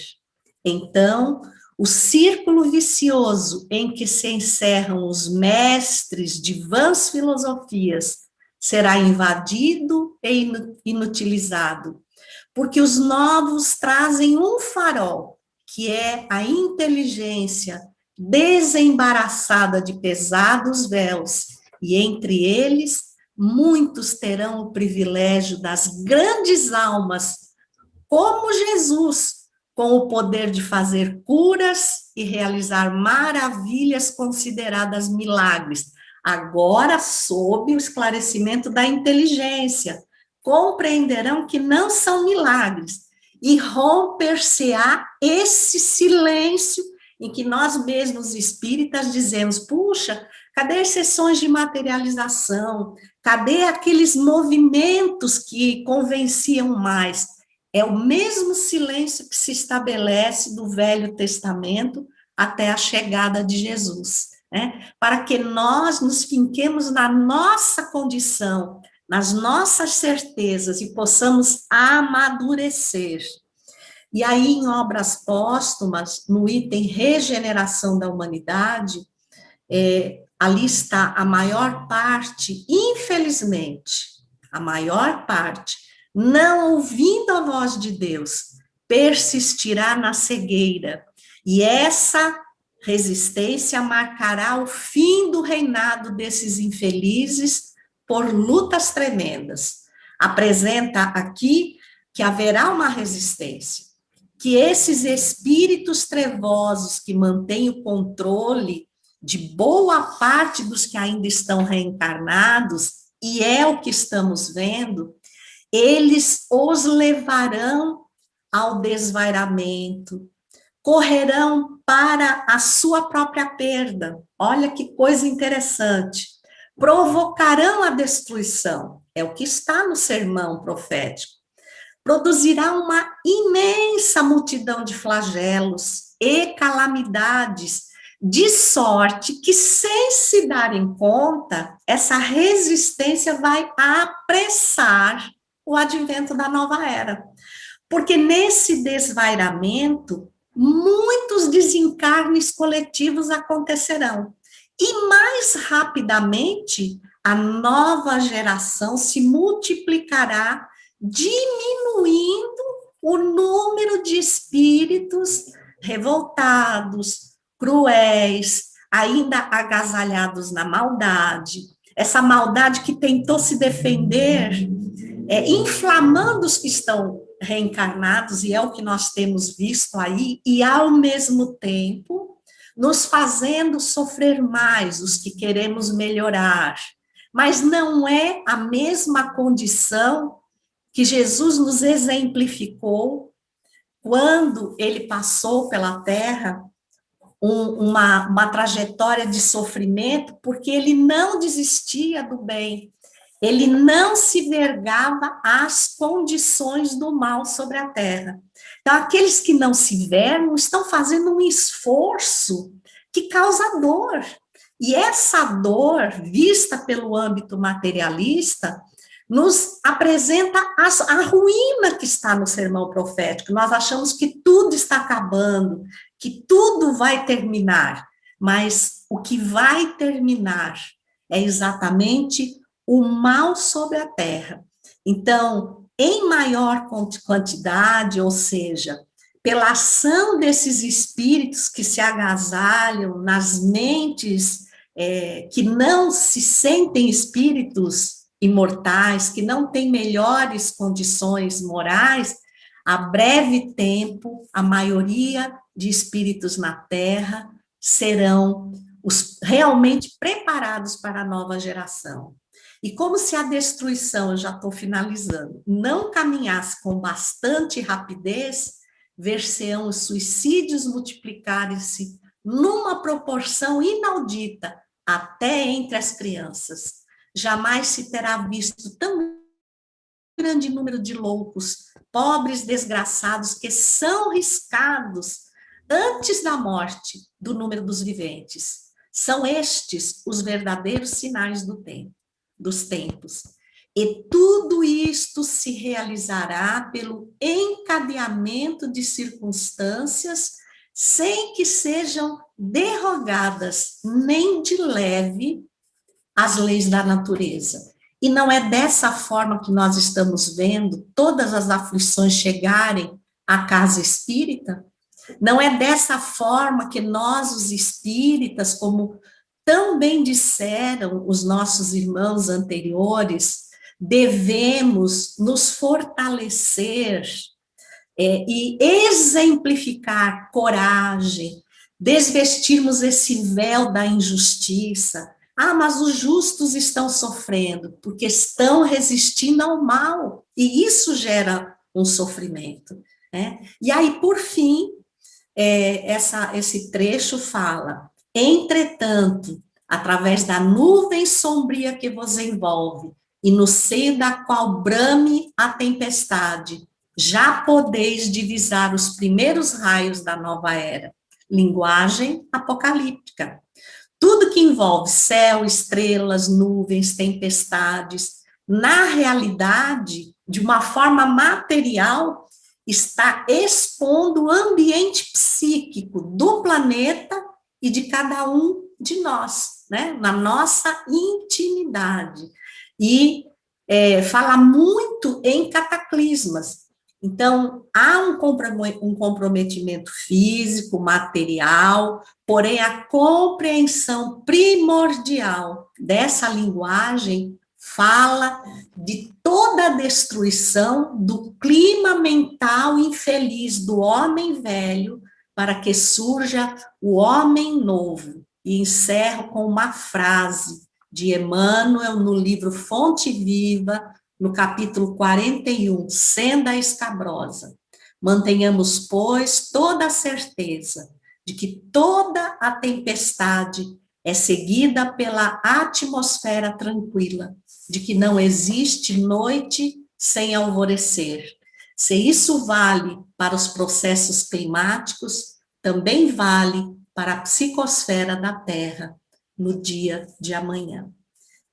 Então, o círculo vicioso em que se encerram os mestres de vãs filosofias será invadido e inutilizado, porque os novos trazem um farol, que é a inteligência desembaraçada de pesados véus, e entre eles, muitos terão o privilégio das grandes almas, como Jesus, com o poder de fazer curas e realizar maravilhas consideradas milagres, agora sob o esclarecimento da inteligência, compreenderão que não são milagres, e romper-se-á esse silêncio em que nós mesmos espíritas dizemos, puxa, cadê as sessões de materialização? Cadê aqueles movimentos que convenciam mais? É o mesmo silêncio que se estabelece do Velho Testamento até a chegada de Jesus, né? Para que nós nos finquemos na nossa condição, nas nossas certezas e possamos amadurecer. E aí, em Obras Póstumas, no item Regeneração da Humanidade, ali está a maior parte, infelizmente, a maior parte, não ouvindo a voz de Deus, persistirá na cegueira, e essa resistência marcará o fim do reinado desses infelizes por lutas tremendas. Apresenta aqui que haverá uma resistência, que esses espíritos trevosos que mantêm o controle de boa parte dos que ainda estão reencarnados, e é o que estamos vendo, eles os levarão ao desvairamento, correrão para a sua própria perda. Olha que coisa interessante. Provocarão a destruição, é o que está no sermão profético. Produzirá uma imensa multidão de flagelos e calamidades, de sorte que, sem se darem conta, essa resistência vai apressar o advento da nova era. Porque nesse desvairamento, muitos desencarnes coletivos acontecerão. E mais rapidamente, a nova geração se multiplicará, diminuindo o número de espíritos revoltados, cruéis, ainda agasalhados na maldade. Essa maldade que tentou se defender, inflamando os que estão reencarnados, e é o que nós temos visto aí, e ao mesmo tempo nos fazendo sofrer mais, os que queremos melhorar. Mas não é a mesma condição que Jesus nos exemplificou quando ele passou pela Terra, uma trajetória de sofrimento, porque ele não desistia do bem, ele não se vergava às condições do mal sobre a Terra. Então, aqueles que não se vergam estão fazendo um esforço que causa dor. E essa dor, vista pelo âmbito materialista, nos apresenta a ruína que está no sermão profético. Nós achamos que tudo está acabando, que tudo vai terminar, mas o que vai terminar é exatamente o mal sobre a terra. Então, em maior quantidade, ou seja, pela ação desses espíritos que se agasalham nas mentes que não se sentem espíritos imortais, que não têm melhores condições morais, a breve tempo, a maioria de espíritos na Terra serão realmente preparados para a nova geração. E como se a destruição, eu já estou finalizando, não caminhasse com bastante rapidez, ver-se-ão os suicídios multiplicarem-se numa proporção inaudita, até entre as crianças. Jamais se terá visto tão grande número de loucos, pobres desgraçados, que são riscados antes da morte do número dos viventes. São estes os verdadeiros sinais dos tempos. E tudo isto se realizará pelo encadeamento de circunstâncias sem que sejam derrogadas nem de leve as leis da natureza. E não é dessa forma que nós estamos vendo todas as aflições chegarem à casa espírita? Não é dessa forma que nós, os espíritas, como tão bem disseram os nossos irmãos anteriores, devemos nos fortalecer e exemplificar coragem, desvestirmos esse véu da injustiça. Ah, mas os justos estão sofrendo, porque estão resistindo ao mal, e isso gera um sofrimento, né? E aí, por fim, esse trecho fala: entretanto, através da nuvem sombria que vos envolve, e no seio da qual brame a tempestade, já podeis divisar os primeiros raios da nova era. Linguagem apocalíptica. Tudo que envolve céu, estrelas, nuvens, tempestades, na realidade, de uma forma material, está expondo o ambiente psíquico do planeta e de cada um de nós, né? Na nossa intimidade. E fala muito em cataclismas. Então, há um comprometimento físico, material, porém a compreensão primordial dessa linguagem fala de toda a destruição do clima mental infeliz do homem velho para que surja o homem novo. E encerro com uma frase de Emmanuel no livro Fonte Viva, no capítulo 41, Senda Escabrosa. Mantenhamos, pois, toda a certeza de que toda a tempestade é seguida pela atmosfera tranquila, de que não existe noite sem alvorecer. Se isso vale para os processos climáticos, também vale para a psicosfera da Terra, no dia de amanhã.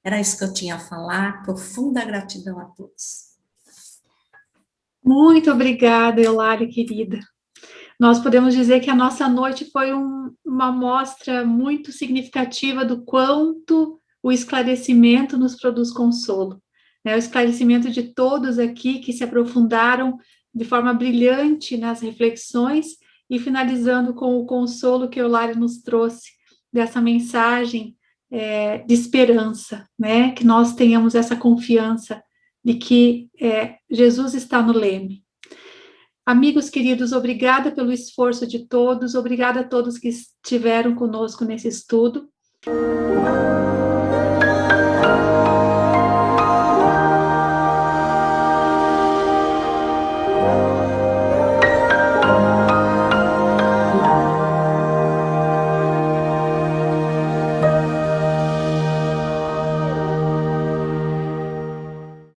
Era isso que eu tinha a falar. Profunda gratidão a todos. Muito obrigada, Eulália, querida. Nós podemos dizer que a nossa noite foi uma amostra muito significativa do quanto o esclarecimento nos produz consolo. O esclarecimento de todos aqui que se aprofundaram de forma brilhante nas reflexões e finalizando com o consolo que Eulália nos trouxe dessa mensagem de esperança, né? Que nós tenhamos essa confiança de que Jesus está no leme. Amigos queridos, obrigada pelo esforço de todos, obrigada a todos que estiveram conosco nesse estudo.